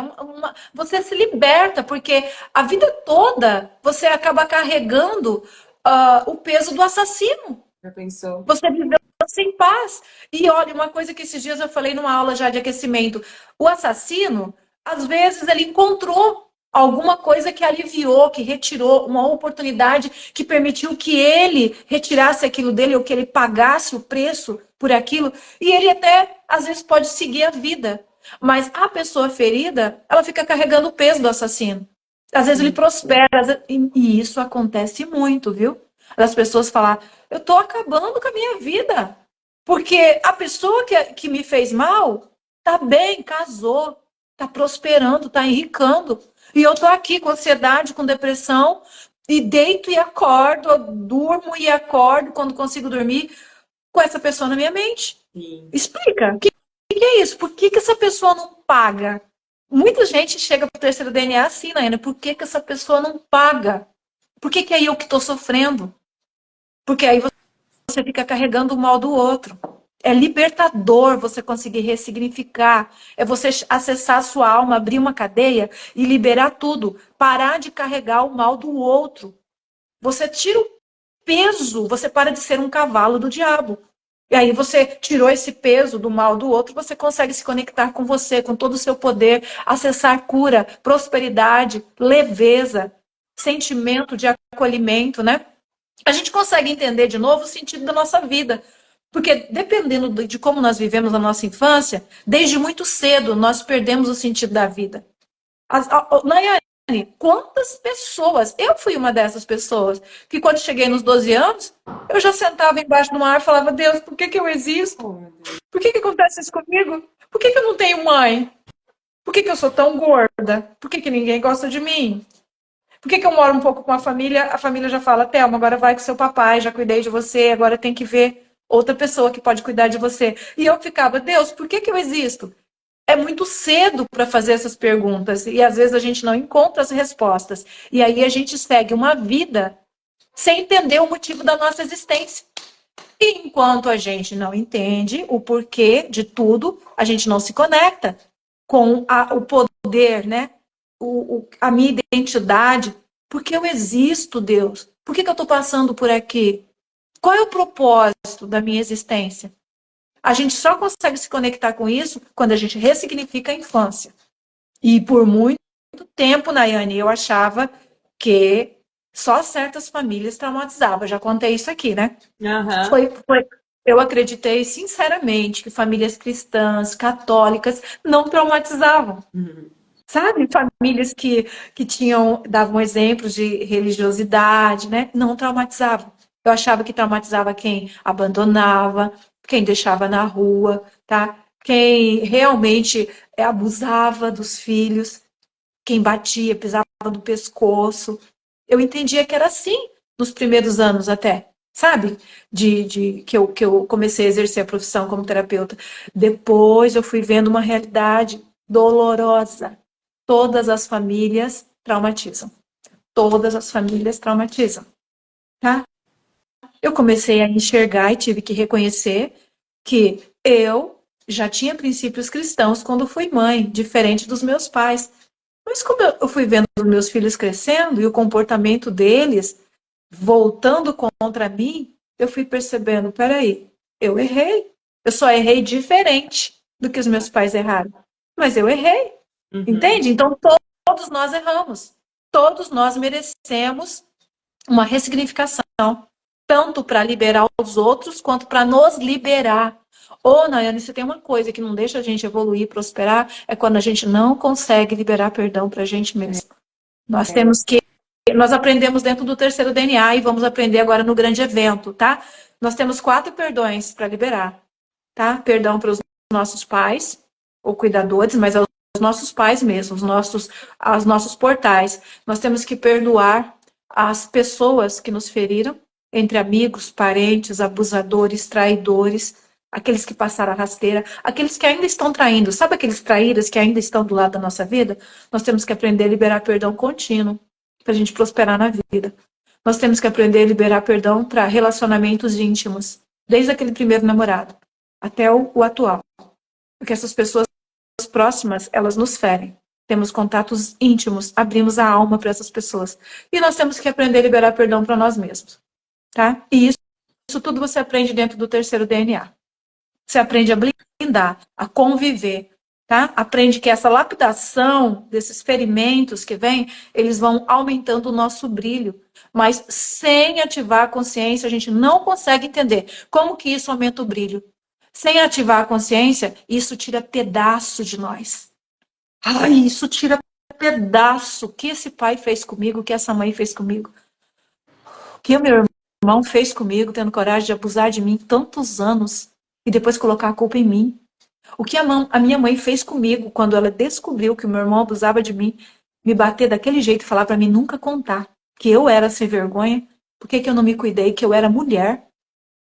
Você se liberta, porque a vida toda você acaba carregando o peso do assassino. Já pensou? Você viveu sem paz. E olha, uma coisa que esses dias eu falei numa aula já de aquecimento: o assassino, às vezes, ele encontrou alguma coisa que aliviou, que retirou, uma oportunidade que permitiu que ele retirasse aquilo dele, ou que ele pagasse o preço por aquilo, e ele até, às vezes, pode seguir a vida. Mas a pessoa ferida, ela fica carregando o peso do assassino. Às vezes ele prospera, e isso acontece muito, viu? Das pessoas falar, eu tô acabando com a minha vida. Porque a pessoa que me fez mal tá bem, casou, tá prosperando, tá enricando. E eu tô aqui com ansiedade, com depressão, e deito e acordo, eu durmo e acordo quando consigo dormir com essa pessoa na minha mente. Sim. Explica, o que é isso? Por que essa pessoa não paga? Muita gente chega pro terceiro DNA assim, Naina, por que essa pessoa não paga? Por que é eu que estou sofrendo? Porque aí você fica carregando o mal do outro. É libertador você conseguir ressignificar. É você acessar a sua alma, abrir uma cadeia e liberar tudo. Parar de carregar o mal do outro. Você tira o peso, você para de ser um cavalo do diabo. E aí você tirou esse peso do mal do outro, você consegue se conectar com você, com todo o seu poder, acessar cura, prosperidade, leveza, sentimento de acolhimento, né? A gente consegue entender de novo o sentido da nossa vida. Porque dependendo de como nós vivemos a nossa infância, desde muito cedo nós perdemos o sentido da vida. Nayane, quantas pessoas, eu fui uma dessas pessoas, que quando cheguei nos 12 anos, eu já sentava embaixo do mar e falava, Deus, por que eu existo? Por que acontece isso comigo? Por que eu não tenho mãe? Por que eu sou tão gorda? Por que ninguém gosta de mim? Por que eu moro um pouco com a família já fala, Thelma, agora vai com seu papai, já cuidei de você, agora tem que ver outra pessoa que pode cuidar de você. E eu ficava, Deus, por que eu existo? É muito cedo para fazer essas perguntas e às vezes a gente não encontra as respostas. E aí a gente segue uma vida sem entender o motivo da nossa existência. E enquanto a gente não entende o porquê de tudo, a gente não se conecta com o poder, né? A minha identidade. Por que eu existo, Deus? Por que eu estou passando por aqui? Qual é o propósito da minha existência? A gente só consegue se conectar com isso quando a gente ressignifica a infância. E por muito tempo, Nayane, eu achava que só certas famílias traumatizavam. Eu já contei isso aqui, né? Aham. Foi, eu acreditei sinceramente que famílias cristãs, católicas, não traumatizavam. Uhum. Sabe? Famílias que davam exemplos de religiosidade, né? Não traumatizavam. Eu achava que traumatizava quem abandonava, quem deixava na rua, tá? Quem realmente abusava dos filhos, quem batia, pisava no pescoço. Eu entendia que era assim nos primeiros anos até, sabe? Que eu comecei a exercer a profissão como terapeuta. Depois eu fui vendo uma realidade dolorosa. Todas as famílias traumatizam. Todas as famílias traumatizam, tá? Eu comecei a enxergar e tive que reconhecer que eu já tinha princípios cristãos quando fui mãe, diferente dos meus pais. Mas quando eu fui vendo os meus filhos crescendo e o comportamento deles voltando contra mim, eu fui percebendo, peraí, eu errei. Eu só errei diferente do que os meus pais erraram. Mas eu errei, Uhum. entende? Então todos nós erramos. Todos nós merecemos uma ressignificação, tanto para liberar os outros, quanto para nos liberar. Ô, Nayane, se tem uma coisa que não deixa a gente evoluir, prosperar, é quando a gente não consegue liberar perdão para a gente mesmo. Nós temos que. Nós aprendemos dentro do terceiro DNA e vamos aprender agora no grande evento, tá? Nós temos 4 perdões para liberar, tá? Perdão para os nossos pais, ou cuidadores, mas aos nossos pais mesmo, aos nossos portais. Nós temos que perdoar as pessoas que nos feriram, entre amigos, parentes, abusadores, traidores, aqueles que passaram a rasteira, aqueles que ainda estão traindo. Sabe aqueles traíras que ainda estão do lado da nossa vida? Nós temos que aprender a liberar perdão contínuo para a gente prosperar na vida. Nós temos que aprender a liberar perdão para relacionamentos íntimos, desde aquele primeiro namorado até o atual. Porque essas pessoas próximas, elas nos ferem. Temos contatos íntimos, abrimos a alma para essas pessoas. E nós temos que aprender a liberar perdão para nós mesmos. Tá? E isso tudo você aprende dentro do terceiro DNA. Você aprende a blindar, a conviver. Tá? Aprende que essa lapidação desses ferimentos que vêm, eles vão aumentando o nosso brilho. Mas sem ativar a consciência, a gente não consegue entender como que isso aumenta o brilho. Sem ativar a consciência, isso tira pedaço de nós. Ai, isso tira pedaço. O que esse pai fez comigo, o que essa mãe fez comigo, o que o meu irmão fez comigo, tendo coragem de abusar de mim tantos anos e depois colocar a culpa em mim. O que a minha mãe fez comigo quando ela descobriu que o meu irmão abusava de mim, me bater daquele jeito e falar para mim nunca contar que eu era sem vergonha, por que eu não me cuidei, que eu era mulher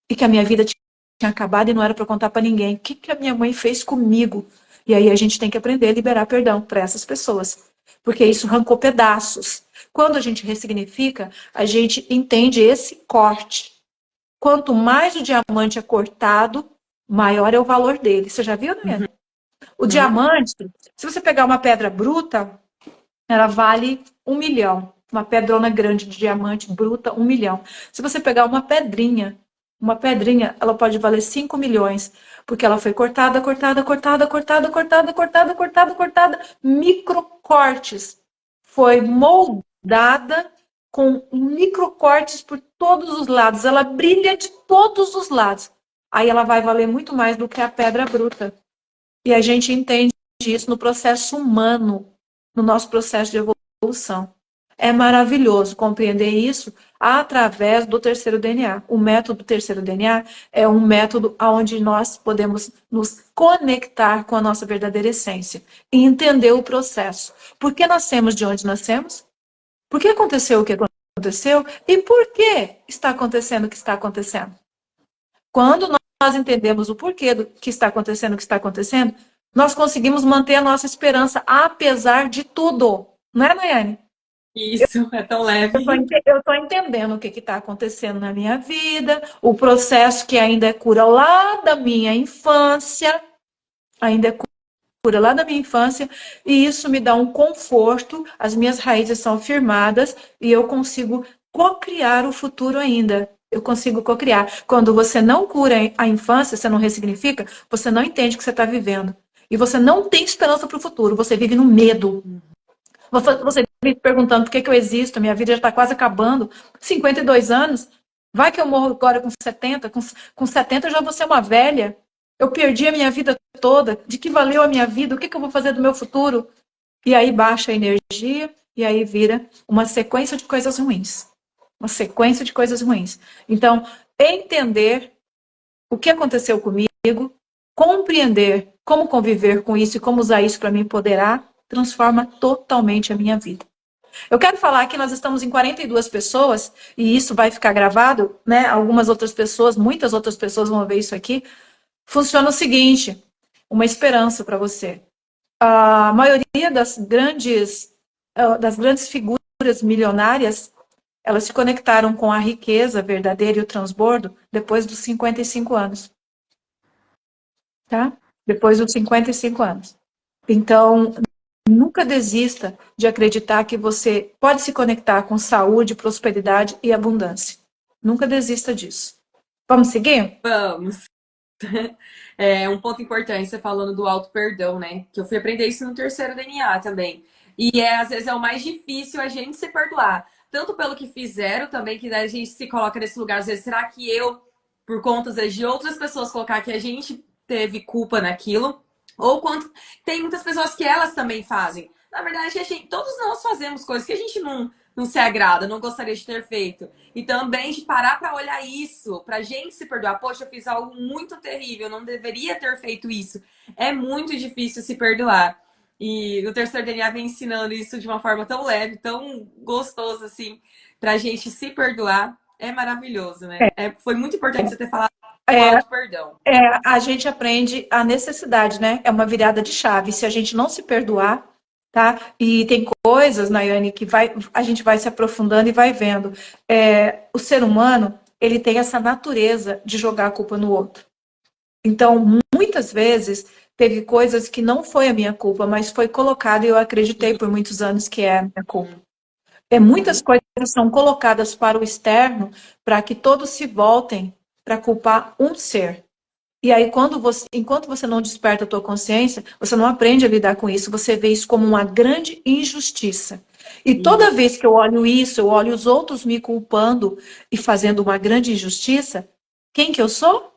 e que a minha vida tinha acabado e não era para contar para ninguém. O que a minha mãe fez comigo? E aí a gente tem que aprender a liberar perdão para essas pessoas, porque isso arrancou pedaços. Quando a gente ressignifica, a gente entende esse corte. Quanto mais o diamante é cortado, maior é o valor dele. Você já viu, né? O Uhum. diamante, se você pegar uma pedra bruta, ela vale 1 milhão. Uma pedrona grande de diamante bruta, 1 milhão. Se você pegar uma pedrinha, ela pode valer 5 milhões. Porque ela foi cortada, cortada, cortada, cortada, cortada, cortada, cortada, cortada. Microcortes. Foi moldada com microcortes por todos os lados. Ela brilha de todos os lados. Aí ela vai valer muito mais do que a pedra bruta. E a gente entende isso no processo humano, no nosso processo de evolução. É maravilhoso compreender isso através do terceiro DNA. O método terceiro DNA é um método onde nós podemos nos conectar com a nossa verdadeira essência e entender o processo. Por que nascemos de onde nascemos? Por que aconteceu o que aconteceu? E por que está acontecendo o que está acontecendo? Quando nós entendemos o porquê do que está acontecendo, o que está acontecendo, nós conseguimos manter a nossa esperança apesar de tudo. Não é, Nayane? Isso, é tão leve. Eu estou entendendo o que está acontecendo na minha vida, o processo que ainda é cura lá da minha infância, ainda é cura lá da minha infância, e isso me dá um conforto, as minhas raízes são firmadas e eu consigo co-criar o futuro ainda. Eu consigo co-criar. Quando você não cura a infância, você não ressignifica, você não entende o que você está vivendo. E você não tem esperança para o futuro, você vive no medo. Você me perguntando por que eu existo, minha vida já está quase acabando, 52 anos, vai que eu morro agora com 70, com 70 eu já vou ser uma velha, eu perdi a minha vida toda, de que valeu a minha vida, o que eu vou fazer do meu futuro? E aí baixa a energia, e aí vira uma sequência de coisas ruins. Uma sequência de coisas ruins. Então, entender o que aconteceu comigo, compreender como conviver com isso e como usar isso para me empoderar, transforma totalmente a minha vida. Eu quero falar que nós estamos em 42 pessoas, e isso vai ficar gravado, né? Algumas outras pessoas, muitas outras pessoas vão ver isso aqui. Funciona o seguinte, uma esperança para você. A maioria das grandes figuras milionárias, elas se conectaram com a riqueza verdadeira e o transbordo depois dos 55 anos. Tá? Depois dos 55 anos. Então, nunca desista de acreditar que você pode se conectar com saúde, prosperidade e abundância. Nunca desista disso. Vamos seguir? Vamos. É um ponto importante, você falando do auto-perdão, né? Que eu fui aprender isso no terceiro DNA também. E às vezes é o mais difícil a gente se perdoar. Tanto pelo que fizeram também, que a gente se coloca nesse lugar. Às vezes, será que eu, por conta às vezes, de outras pessoas, colocar que a gente teve culpa naquilo? Ou quanto tem muitas pessoas que elas também fazem. Na verdade, todos nós fazemos coisas que a gente não se agrada, não gostaria de ter feito. E também de parar para olhar isso, para a gente se perdoar. Poxa, eu fiz algo muito terrível, eu não deveria ter feito isso. É muito difícil se perdoar. E o terceiro DNA vem ensinando isso de uma forma tão leve, tão gostosa, assim, para a gente se perdoar. É maravilhoso, né? Foi muito importante você ter falado do É, auto-perdão. a gente aprende a necessidade, né? É uma virada de chave. Se a gente não se perdoar, tá? E tem coisas, Nayane, que a gente vai se aprofundando e vai vendo. O ser humano, ele tem essa natureza de jogar a culpa no outro. Então, muitas vezes, teve coisas que não foi a minha culpa, mas foi colocado e eu acreditei por muitos anos que é a minha culpa. Muitas coisas são colocadas para o externo para que todos se voltem para culpar um ser. E aí, enquanto você não desperta a tua consciência, você não aprende a lidar com isso, você vê isso como uma grande injustiça. E toda vez que eu olho isso, eu olho os outros me culpando e fazendo uma grande injustiça, quem que eu sou?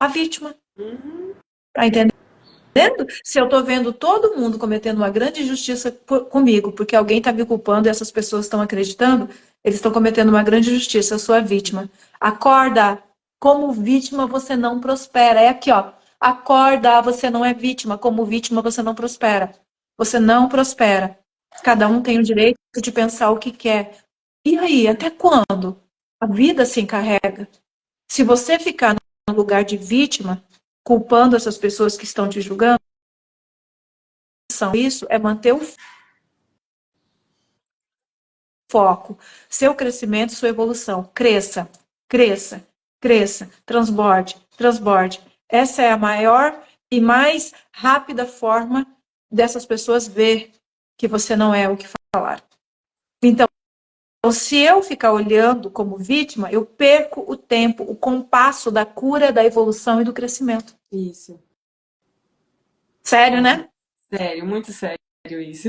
A vítima. Tá entendendo? Se eu estou vendo todo mundo cometendo uma grande injustiça comigo, porque alguém está me culpando e essas pessoas estão acreditando, eles estão cometendo uma grande injustiça, eu sou a vítima. Acorda, como vítima você não prospera. É aqui, ó. Acorda, você não é vítima, como vítima você não prospera. Você não prospera. Cada um tem o direito de pensar o que quer. E aí, até quando? A vida se encarrega. Se você ficar no lugar de vítima, culpando essas pessoas que estão te julgando, isso é manter o foco, seu crescimento, sua evolução. Cresça, cresça, cresça, transborde, transborde. Essa é a maior e mais rápida forma dessas pessoas ver que você não é o que falaram. Então, se eu ficar olhando como vítima, eu perco o tempo, o compasso da cura, da evolução e do crescimento. Isso. Sério, né? Sério, muito sério isso.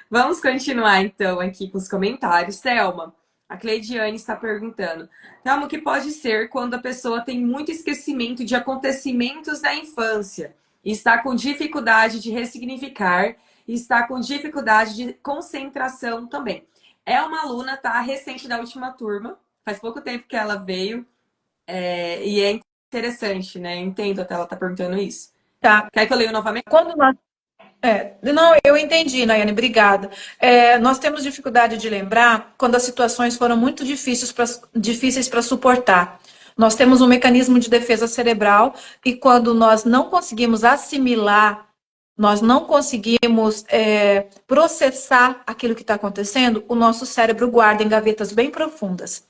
Vamos continuar então aqui com os comentários. Thelma, a Cleidiane está perguntando: Thelma, o que pode ser quando a pessoa tem muito esquecimento de acontecimentos da infância e está com dificuldade de ressignificar e está com dificuldade de concentração também? É uma aluna, tá? Recente da última turma, faz pouco tempo que ela veio, e é interessante, né? Entendo até ela tá perguntando isso. Tá. Quer que eu leia novamente? Quando nós não, eu entendi, Nayane, obrigada. Nós temos dificuldade de lembrar quando as situações foram muito difíceis para suportar. Nós temos um mecanismo de defesa cerebral e quando nós não conseguimos assimilar, nós não conseguimos processar aquilo que está acontecendo, o nosso cérebro guarda em gavetas bem profundas.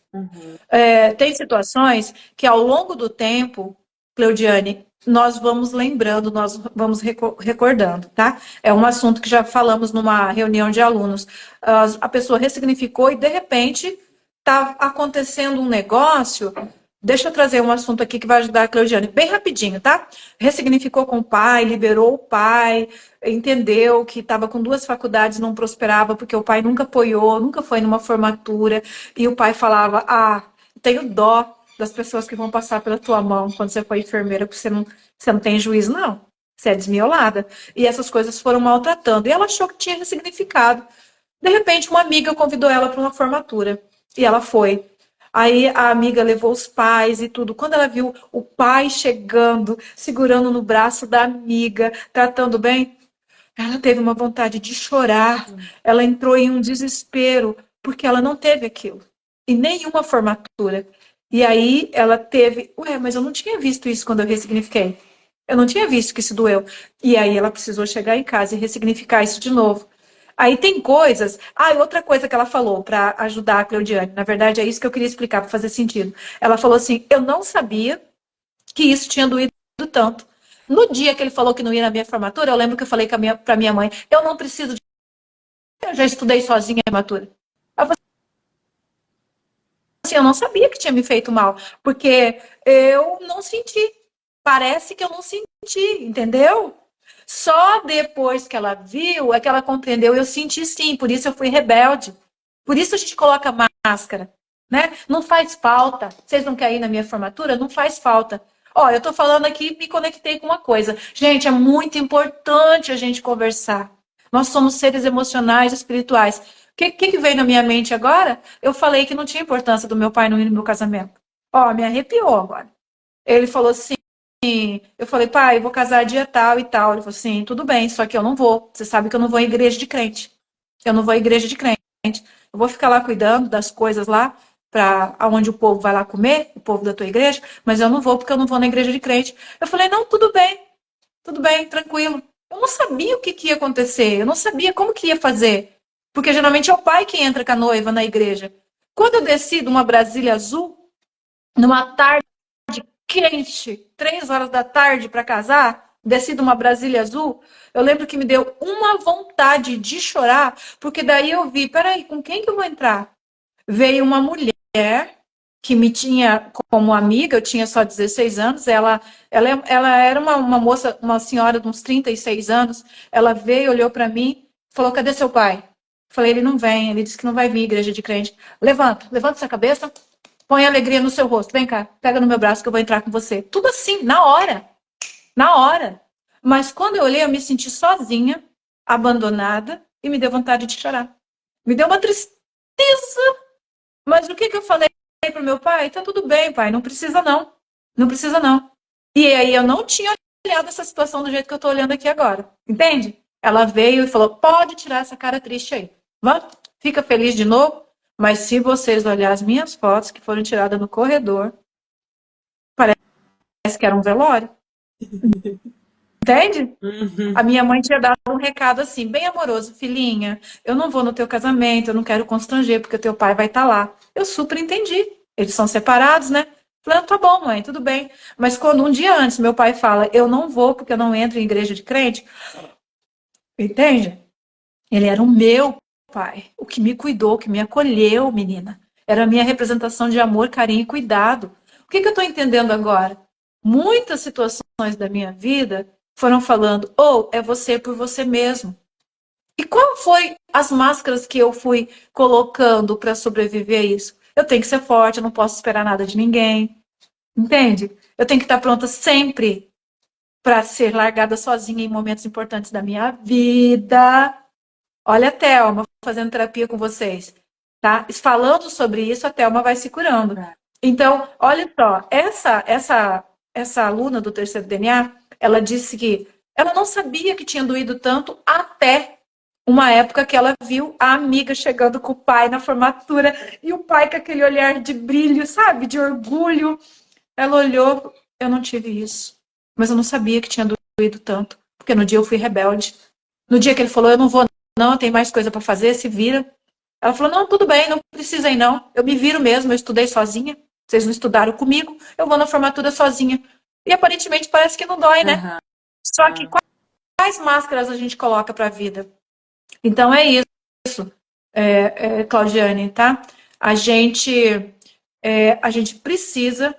Tem situações que ao longo do tempo, Cleudiane, nós vamos lembrando, nós vamos recordando, tá? É um assunto que já falamos numa reunião de alunos. A pessoa ressignificou e, de repente, está acontecendo um negócio. Deixa eu trazer um assunto aqui que vai ajudar a Cleudiane, bem rapidinho, tá? Ressignificou com o pai, liberou o pai, entendeu que estava com 2 faculdades, não prosperava, porque o pai nunca apoiou, nunca foi numa formatura, e o pai falava, tenho dó das pessoas que vão passar pela tua mão quando você for enfermeira, porque você não tem juízo, não. Você é desmiolada. E essas coisas foram maltratando. E ela achou que tinha ressignificado. De repente, uma amiga convidou ela para uma formatura. E ela foi. Aí a amiga levou os pais e tudo. Quando ela viu o pai chegando, segurando no braço da amiga, tratando bem, Ela teve uma vontade de chorar, ela entrou em um desespero, porque ela não teve aquilo, e nenhuma formatura. E aí ela teve, mas eu não tinha visto isso quando eu ressignifiquei. Eu não tinha visto que isso doeu. E aí ela precisou chegar em casa e ressignificar isso de novo. Aí tem coisas. Ah, e outra coisa que ela falou para ajudar a Cleudiane. Na verdade, é isso que eu queria explicar para fazer sentido. Ela falou assim: eu não sabia que isso tinha doído tanto. No dia que ele falou que não ia na minha formatura, eu lembro que eu falei para minha mãe: eu não preciso de. Eu já estudei sozinha a formatura. Ela falou assim: eu não sabia que tinha me feito mal, porque eu não senti. Parece que eu não senti, entendeu? Só depois que ela viu é que ela compreendeu. Eu senti sim, por isso eu fui rebelde. Por isso a gente coloca máscara, né? Não faz falta. Vocês não querem ir na minha formatura? Não faz falta. Ó, eu tô falando aqui, me conectei com uma coisa. Gente, é muito importante a gente conversar. Nós somos seres emocionais, espirituais. O que veio na minha mente agora? Eu falei que não tinha importância do meu pai não ir no meu casamento. Ó, me arrepiou agora. Ele falou assim, eu falei, pai, eu vou casar dia tal e tal. Ele falou assim, tudo bem, só que eu não vou. Você sabe que eu não vou à igreja de crente. Eu não vou à igreja de crente. Eu vou ficar lá cuidando das coisas lá, para onde o povo vai lá comer, o povo da tua igreja, mas eu não vou porque eu não vou na igreja de crente. Eu falei, não, tudo bem, tranquilo. Eu não sabia o que ia acontecer, eu não sabia como que ia fazer. Porque geralmente é o pai que entra com a noiva na igreja. Quando eu desci de uma Brasília azul, numa tarde quente, 3 horas da tarde para casar, desci de uma Brasília azul, eu lembro que me deu uma vontade de chorar, porque daí eu vi, peraí, com quem que eu vou entrar? Veio uma mulher que me tinha como amiga, eu tinha só 16 anos, ela era uma moça, uma senhora de uns 36 anos, ela veio, olhou para mim, falou, cadê seu pai? Falei, ele não vem, ele disse que não vai vir, igreja de crente. Levanta essa cabeça, põe alegria no seu rosto. Vem cá, pega no meu braço que eu vou entrar com você. Tudo assim, na hora. Na hora. Mas quando eu olhei, eu me senti sozinha, abandonada, e me deu vontade de chorar. Me deu uma tristeza. Mas o que eu falei para o meu pai? Tá tudo bem, pai, não precisa não. Não precisa não. E aí eu não tinha olhado essa situação do jeito que eu estou olhando aqui agora. Entende? Ela veio e falou: pode tirar essa cara triste aí. Vamos? Fica feliz de novo? Mas se vocês olharem as minhas fotos que foram tiradas no corredor, parece que era um velório. Entende? A minha mãe tinha dado um recado assim, bem amoroso: filhinha, eu não vou no teu casamento, eu não quero constranger, porque o teu pai vai estar lá. Eu super entendi. Eles são separados, né? Falei, tá bom, mãe, tudo bem. Mas quando um dia antes meu pai fala, eu não vou porque eu não entro em igreja de crente, entende? Ele era o meu pai, o que me cuidou, o que me acolheu, menina. Era a minha representação de amor, carinho e cuidado. O que eu estou entendendo agora? Muitas situações da minha vida foram falando, ou é você por você mesmo. E qual foi as máscaras que eu fui colocando para sobreviver a isso? Eu tenho que ser forte, eu não posso esperar nada de ninguém. Entende? Eu tenho que estar pronta sempre para ser largada sozinha em momentos importantes da minha vida. Olha a Thelma fazendo terapia com vocês, tá? Falando sobre isso, a Thelma vai se curando. Então, olha só, essa aluna do terceiro DNA, ela disse que ela não sabia que tinha doído tanto até uma época que ela viu a amiga chegando com o pai na formatura e o pai com aquele olhar de brilho, sabe, de orgulho. Ela olhou, eu não tive isso, mas eu não sabia que tinha doído tanto, porque no dia eu fui rebelde. No dia que ele falou, eu não vou não, tem mais coisa para fazer, se vira. Ela falou, não, tudo bem, não precisa ir não, eu me viro mesmo, eu estudei sozinha, vocês não estudaram comigo, eu vou na formatura sozinha. E aparentemente parece que não dói, né? Uhum. Só que quais máscaras a gente coloca para a vida? Então é isso, Claudiane, tá? A gente precisa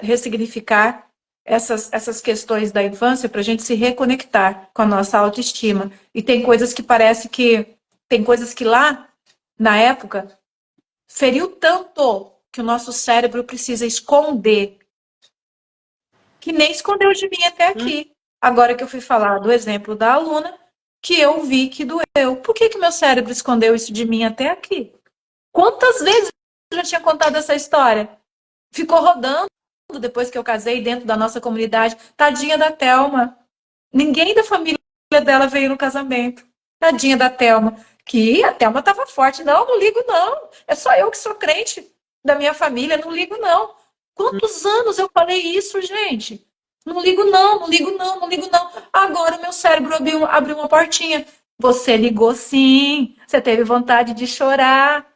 ressignificar essas questões da infância para a gente se reconectar com a nossa autoestima. E tem coisas que parece que. Tem coisas que lá, na época, feriu tanto que o nosso cérebro precisa esconder, que nem escondeu de mim até aqui. Agora que eu fui falar do exemplo da aluna, que eu vi que doeu. Por que meu cérebro escondeu isso de mim até aqui? Quantas vezes eu já tinha contado essa história? Ficou rodando depois que eu casei dentro da nossa comunidade. Tadinha da Thelma. Ninguém da família dela veio no casamento. Tadinha da Thelma. Que a Thelma estava forte. Não, não ligo, não. É só eu que sou crente da minha família, não ligo, não. Quantos anos eu falei isso, gente? Não ligo, não, não ligo, não, não ligo, não. Agora o meu cérebro abriu uma portinha. Você ligou, sim. Você teve vontade de chorar.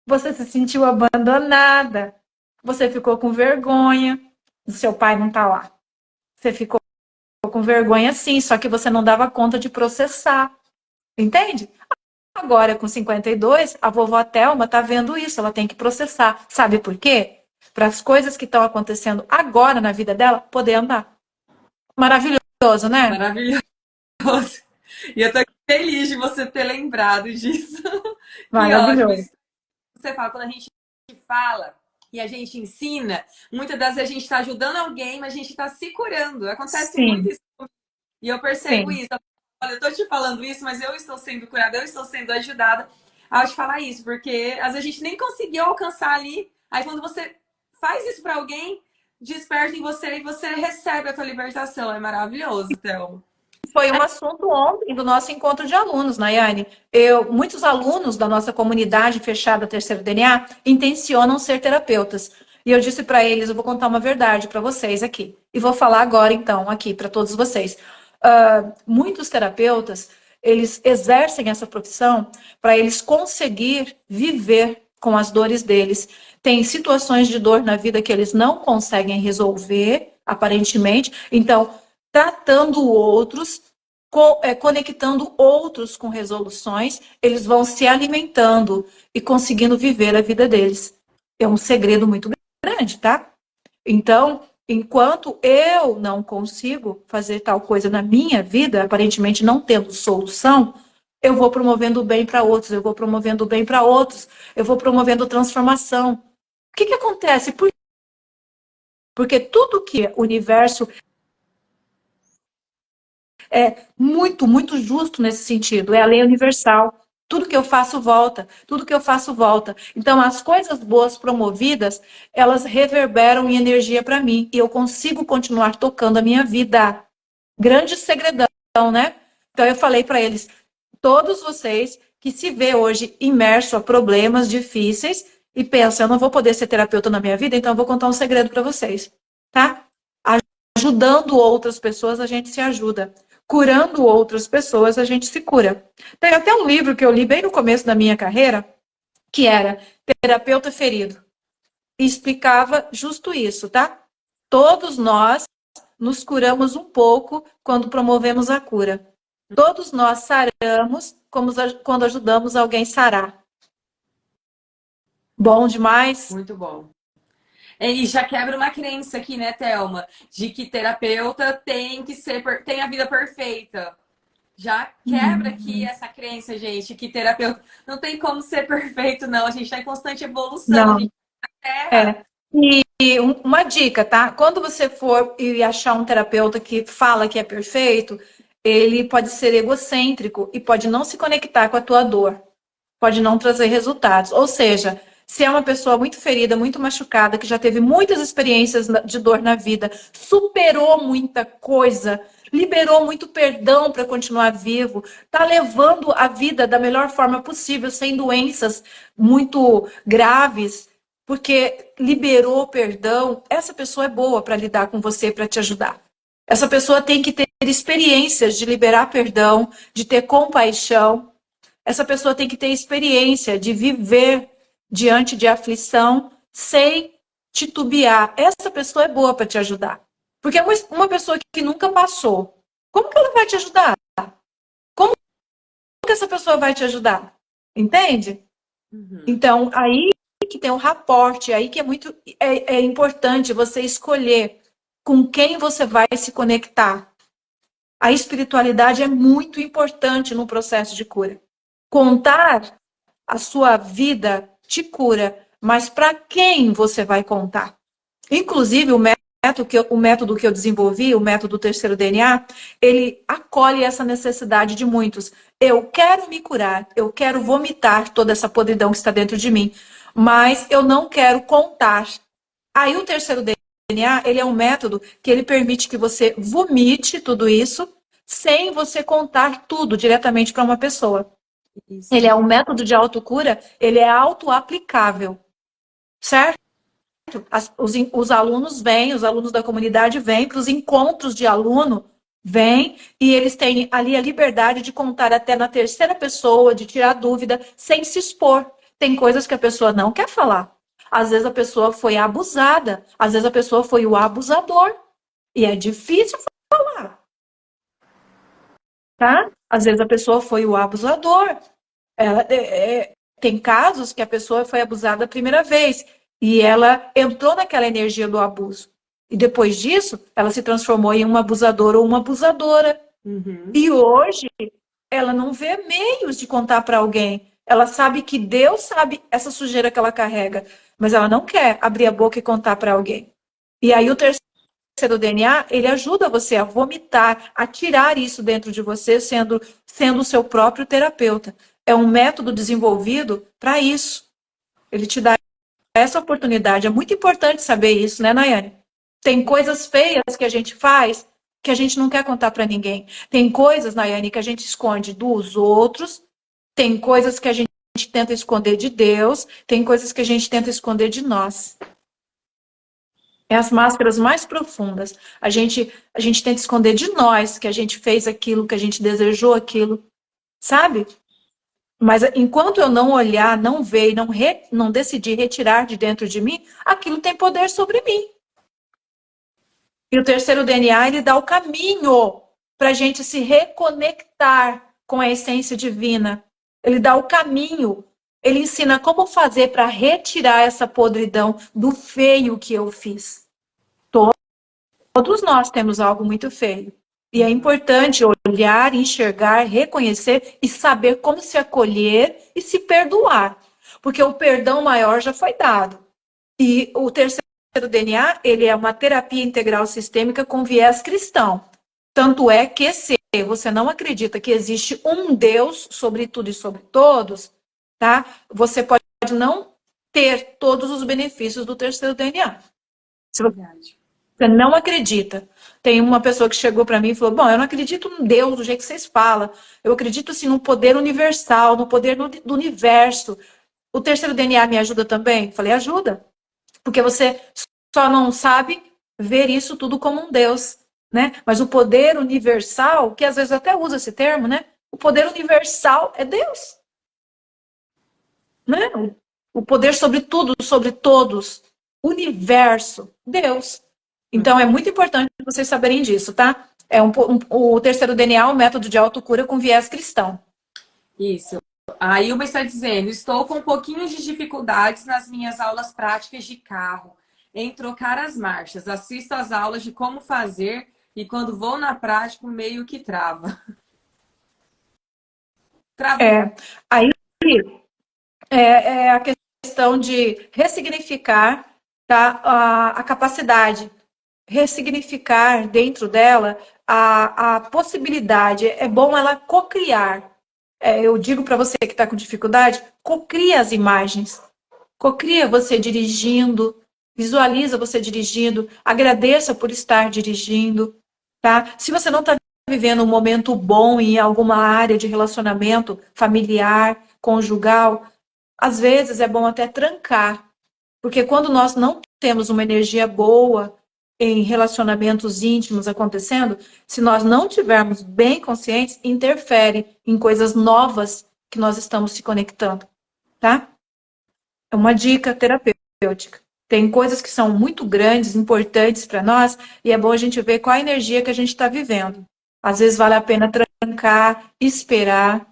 Você se sentiu abandonada. Você ficou com vergonha. O seu pai não tá lá. Você ficou com vergonha, sim, só que você não dava conta de processar. Entende? Agora, com 52, a vovó Thelma tá vendo isso, ela tem que processar. Sabe por quê? Para as coisas que estão acontecendo agora na vida dela poder andar. Maravilhoso, né? Maravilhoso. E eu tô feliz de você ter lembrado disso. Que ótimo. Maravilhoso. Você fala, quando a gente fala e a gente ensina, muitas das vezes a gente está ajudando alguém, mas a gente está se curando. Acontece muito Sim, isso. E eu percebo sim. isso. Olha, eu tô te falando isso, mas eu estou sendo curada, eu estou sendo ajudada ao te falar isso, porque às vezes a gente nem conseguiu alcançar ali. Aí quando você faz isso para alguém, desperta em você e você recebe a tua libertação. É maravilhoso, Thelma. Foi um assunto ontem do nosso encontro de alunos, Nayane. Muitos alunos da nossa comunidade fechada Terceiro DNA intencionam ser terapeutas. E eu disse para eles, eu vou contar uma verdade para vocês aqui. E vou falar agora, então, aqui para todos vocês. Muitos terapeutas, eles exercem essa profissão para eles conseguir viver com as dores deles. Tem situações de dor na vida que eles não conseguem resolver, aparentemente. Então, tratando outros, conectando outros com resoluções, eles vão se alimentando e conseguindo viver a vida deles. É um segredo muito grande, tá? Então, enquanto eu não consigo fazer tal coisa na minha vida, aparentemente não tendo solução, eu vou promovendo o bem para outros, eu vou promovendo o bem para outros, eu vou promovendo transformação. O que acontece? Porque tudo que o universo é muito, muito justo nesse sentido. É a lei universal. Tudo que eu faço volta, tudo que eu faço volta. Então, as coisas boas promovidas, elas reverberam em energia para mim e eu consigo continuar tocando a minha vida. Grande segredão, né? Então, eu falei para eles, todos vocês que se vê hoje imerso a problemas difíceis e pensa, eu não vou poder ser terapeuta na minha vida, então eu vou contar um segredo para vocês, tá? Ajudando outras pessoas, a gente se ajuda. Curando outras pessoas, a gente se cura. Tem até um livro que eu li bem no começo da minha carreira, que era Terapeuta Ferido. E explicava justo isso, tá? Todos nós nos curamos um pouco quando promovemos a cura. Todos nós saramos quando ajudamos alguém a sarar. Bom demais? Muito bom. E já quebra uma crença aqui, né, Thelma? De que terapeuta tem que ser, tem a vida perfeita. Já quebra aqui essa crença, gente, que terapeuta não tem como ser perfeito, não. A gente está em constante evolução, a Não. gente erra. É. E uma dica, tá? Quando você for e achar um terapeuta que fala que é perfeito, ele pode ser egocêntrico e pode não se conectar com a tua dor, pode não trazer resultados. Ou seja, se é uma pessoa muito ferida, muito machucada, que já teve muitas experiências de dor na vida, superou muita coisa, liberou muito perdão para continuar vivo, tá levando a vida da melhor forma possível, sem doenças muito graves, porque liberou perdão, essa pessoa é boa para lidar com você, para te ajudar. Essa pessoa tem que ter experiências de liberar perdão, de ter compaixão. Essa pessoa tem que ter experiência de viver diante de aflição sem titubear. Essa pessoa é boa para te ajudar. Porque é uma pessoa que nunca passou. Como que ela vai te ajudar? Como que essa pessoa vai te ajudar? Entende? Uhum. Então, aí que tem um raporte, aí que é muito importante você escolher com quem você vai se conectar. A espiritualidade é muito importante no processo de cura. Contar a sua vida te cura, mas para quem você vai contar? Inclusive, o método que eu desenvolvi, o método terceiro DNA, ele acolhe essa necessidade de muitos. Eu quero me curar, eu quero vomitar toda essa podridão que está dentro de mim, mas eu não quero contar. Aí o terceiro DNA, ele é um método que ele permite que você vomite tudo isso sem você contar tudo diretamente para uma pessoa. Isso. Ele é um método de autocura, ele é auto-aplicável, certo? Os alunos vêm, os alunos da comunidade vêm para os encontros de aluno, vêm e eles têm ali a liberdade de contar até na terceira pessoa, de tirar dúvida, sem se expor. Tem coisas que a pessoa não quer falar. Às vezes a pessoa foi abusada, às vezes a pessoa foi o abusador. E é difícil falar, tá? Às vezes a pessoa foi o abusador. Tem casos que a pessoa foi abusada a primeira vez e ela entrou naquela energia do abuso. E depois disso, ela se transformou em uma abusadora ou uma abusadora. Uhum. E hoje, ela não vê meios de contar para alguém. Ela sabe que Deus sabe essa sujeira que ela carrega, mas ela não quer abrir a boca e contar para alguém. E aí o terceiro DNA, ele ajuda você a vomitar, a tirar isso dentro de você, sendo o seu próprio terapeuta. É um método desenvolvido para isso. Ele te dá essa oportunidade. É muito importante saber isso, né, Nayane? Tem coisas feias que a gente faz que a gente não quer contar para ninguém. Tem coisas, Nayane, que a gente esconde dos outros. Tem coisas que a gente tenta esconder de Deus. Tem coisas que a gente tenta esconder de nós. É as máscaras mais profundas. A gente tenta esconder de nós que a gente fez aquilo, que a gente desejou aquilo, sabe? Mas enquanto eu não olhar, não ver e não decidir retirar de dentro de mim, aquilo tem poder sobre mim. E o terceiro DNA, ele dá o caminho para a gente se reconectar com a essência divina. Ele dá o caminho. Ele ensina como fazer para retirar essa podridão do feio que eu fiz. Todos nós temos algo muito feio. E é importante olhar, enxergar, reconhecer e saber como se acolher e se perdoar. Porque o perdão maior já foi dado. E o terceiro DNA, ele é uma terapia integral sistêmica com viés cristão. Tanto é que se você não acredita que existe um Deus sobre tudo e sobre todos, tá? Você pode não ter todos os benefícios do terceiro DNA. Se você não acredita. Tem uma pessoa que chegou para mim e falou: bom, eu não acredito em Deus do jeito que vocês falam. Eu acredito assim no poder universal, no poder do universo. O terceiro DNA me ajuda também? Eu falei: ajuda. Porque você só não sabe ver isso tudo como um Deus, né? Mas o poder universal, que às vezes até usa esse termo, né? O poder universal é Deus, né? O poder sobre tudo, sobre todos, universo, Deus. Então é muito importante vocês saberem disso, tá? O terceiro DNA, um método de autocura com viés cristão. Isso. A Ilma está dizendo: estou com um pouquinho de dificuldades nas minhas aulas práticas de carro, em trocar as marchas. Assisto às aulas de como fazer e quando vou na prática, meio que trava. Aí é a questão de ressignificar, tá, a capacidade, ressignificar dentro dela a possibilidade. É bom ela cocriar. Eu digo para você que está com dificuldade, cocria as imagens. Cocria você dirigindo, visualiza você dirigindo, agradeça por estar dirigindo, tá? Se você não está vivendo um momento bom em alguma área de relacionamento familiar, conjugal, às vezes é bom até trancar, porque quando nós não temos uma energia boa em relacionamentos íntimos acontecendo, se nós não tivermos bem conscientes, interfere em coisas novas que nós estamos se conectando, tá? É uma dica terapêutica. Tem coisas que são muito grandes, importantes para nós, e é bom a gente ver qual a energia que a gente está vivendo. Às vezes vale a pena trancar, esperar,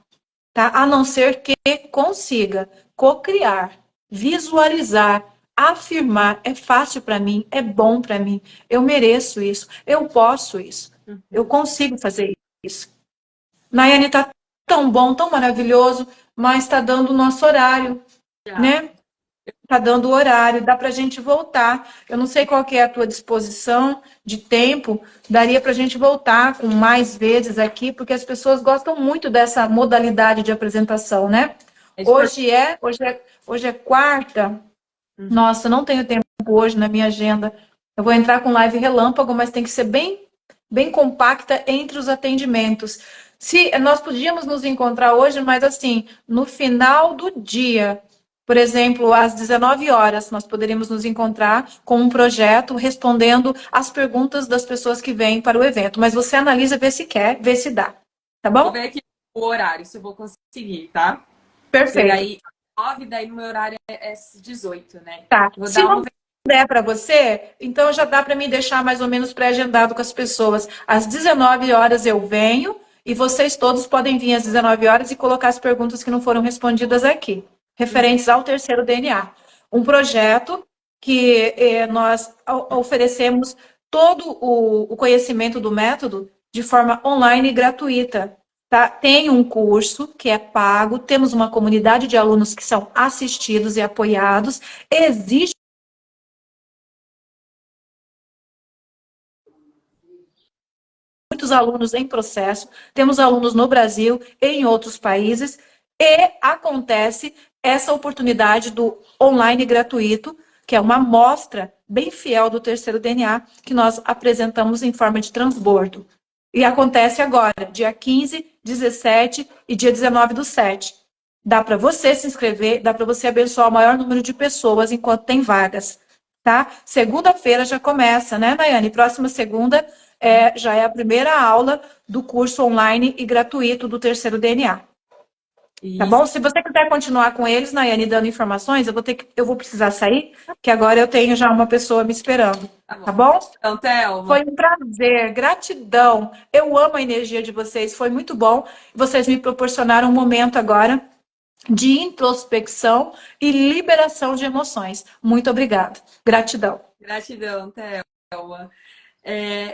tá? A não ser que consiga cocriar, visualizar, afirmar: é fácil para mim, é bom para mim, eu mereço isso, eu posso isso, eu consigo fazer isso. Nayane, tá tão bom, tão maravilhoso, mas está dando o nosso horário, né? Tá dando o horário, dá para a gente voltar. Eu não sei qual que é a tua disposição de tempo, daria para a gente voltar com mais vezes aqui, porque as pessoas gostam muito dessa modalidade de apresentação, né? Hoje é quarta. Nossa, não tenho tempo hoje na minha agenda. Eu vou entrar com live relâmpago, mas tem que ser bem bem compacta entre os atendimentos. Se nós podíamos nos encontrar hoje, mas assim, no final do dia, por exemplo, às 19 horas, nós poderíamos nos encontrar com um projeto respondendo às perguntas das pessoas que vêm para o evento. Mas você analisa, vê se quer, vê se dá. Tá Vou bom? ver aqui o horário, se eu vou conseguir, tá? Porque Perfeito. daí 9, daí no meu horário é 18, né? Tá. Vou Se dar uma. não der para você, então já dá para me deixar mais ou menos pré-agendado com as pessoas. Às 19 horas eu venho e vocês todos podem vir às 19 horas e colocar as perguntas que não foram respondidas aqui, referentes ao terceiro DNA. Um projeto que nós oferecemos todo o conhecimento do método de forma online e gratuita. Tá? Tem um curso que é pago, temos uma comunidade de alunos que são assistidos e apoiados. Existe muitos alunos em processo, temos alunos no Brasil e em outros países, e acontece essa oportunidade do online gratuito, que é uma amostra bem fiel do terceiro DNA, que nós apresentamos em forma de transbordo. E acontece agora, dia 15, 17 e dia 19/7. Dá para você se inscrever, dá para você abençoar o maior número de pessoas enquanto tem vagas. Tá? Segunda-feira já começa, né, Nayane? Próxima segunda já é a primeira aula do curso online e gratuito do terceiro DNA. Tá Isso, bom? Se você quiser continuar com eles, Nayane, dando informações, eu vou precisar sair, que agora eu tenho já uma pessoa me esperando. tá Tá bom. bom? Então, Thelma, Foi um prazer, gratidão. Eu amo a energia de vocês, foi muito bom. Vocês me proporcionaram um momento agora de introspecção e liberação de emoções. Muito obrigada. Gratidão. gratidão, Thelma.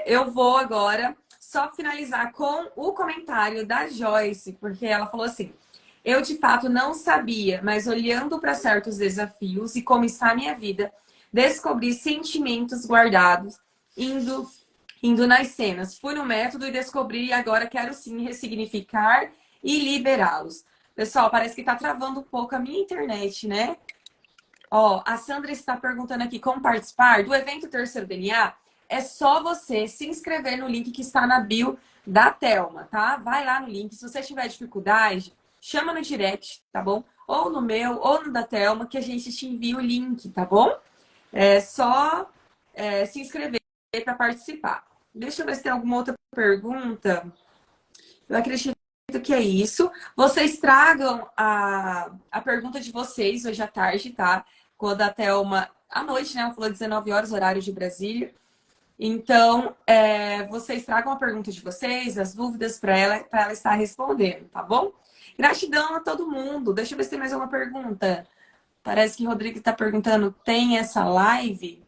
Eu vou agora só finalizar com o comentário da Joyce, porque ela falou assim: eu de fato não sabia, mas olhando para certos desafios e como está a minha vida, descobri sentimentos guardados indo, indo nas cenas. Fui no método e descobri e agora quero sim ressignificar e liberá-los. Pessoal, parece que está travando um pouco a minha internet, né? Ó, a Sandra está perguntando aqui como participar do evento Terceiro DNA. É só você se inscrever no link que está na bio da Thelma, tá? Vai lá no link. Se você tiver dificuldade, chama no direct, tá bom? Ou no meu, ou no da Thelma, que a gente te envia o link, tá bom? É só se inscrever para participar. Deixa eu ver se tem alguma outra pergunta. Eu acredito que é isso. Vocês tragam a pergunta de vocês hoje à tarde, tá? Quando a Thelma, à noite, né? Ela falou 19 horas, horário de Brasília. Então, vocês tragam a pergunta de vocês, as dúvidas para ela estar respondendo, tá bom? Gratidão a todo mundo. Deixa eu ver se tem mais uma pergunta. Parece que o Rodrigo está perguntando: tem essa live?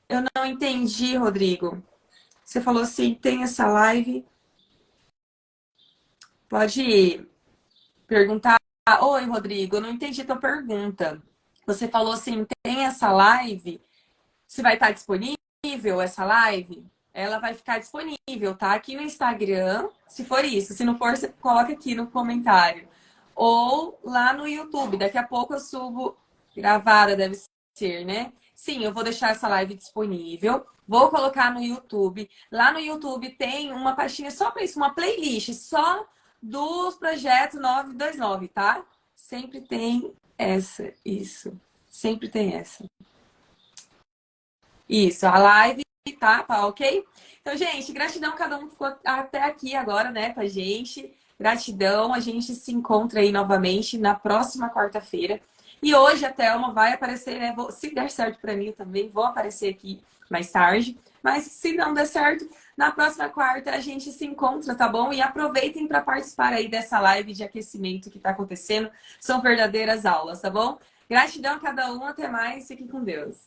Eu não entendi, Rodrigo. Você falou assim: tem essa live? Pode perguntar. Oi, Rodrigo, eu não entendi tua pergunta. Você falou assim: tem essa live? Se vai estar disponível essa live? Ela vai ficar disponível, tá? Aqui no Instagram, se for isso. Se não for, você coloca aqui no comentário. Ou lá no YouTube. Daqui a pouco eu subo gravada, deve ser, né? Sim, eu vou deixar essa live disponível. Vou colocar no YouTube. Lá no YouTube tem uma pastinha só para isso, uma playlist só dos projetos 929, tá? Sempre tem essa, isso. Sempre tem essa. Isso, a live tá ok? Então, gente, gratidão, cada um ficou até aqui agora, né, com a gente. Gratidão, a gente se encontra aí novamente na próxima quarta-feira. E hoje a Thelma vai aparecer, né? Se der certo para mim, eu também vou aparecer aqui mais tarde. Mas se não der certo, na próxima quarta a gente se encontra, tá bom? E aproveitem para participar aí dessa live de aquecimento que está acontecendo. São verdadeiras aulas, tá bom? Gratidão a cada um, até mais, fiquem com Deus.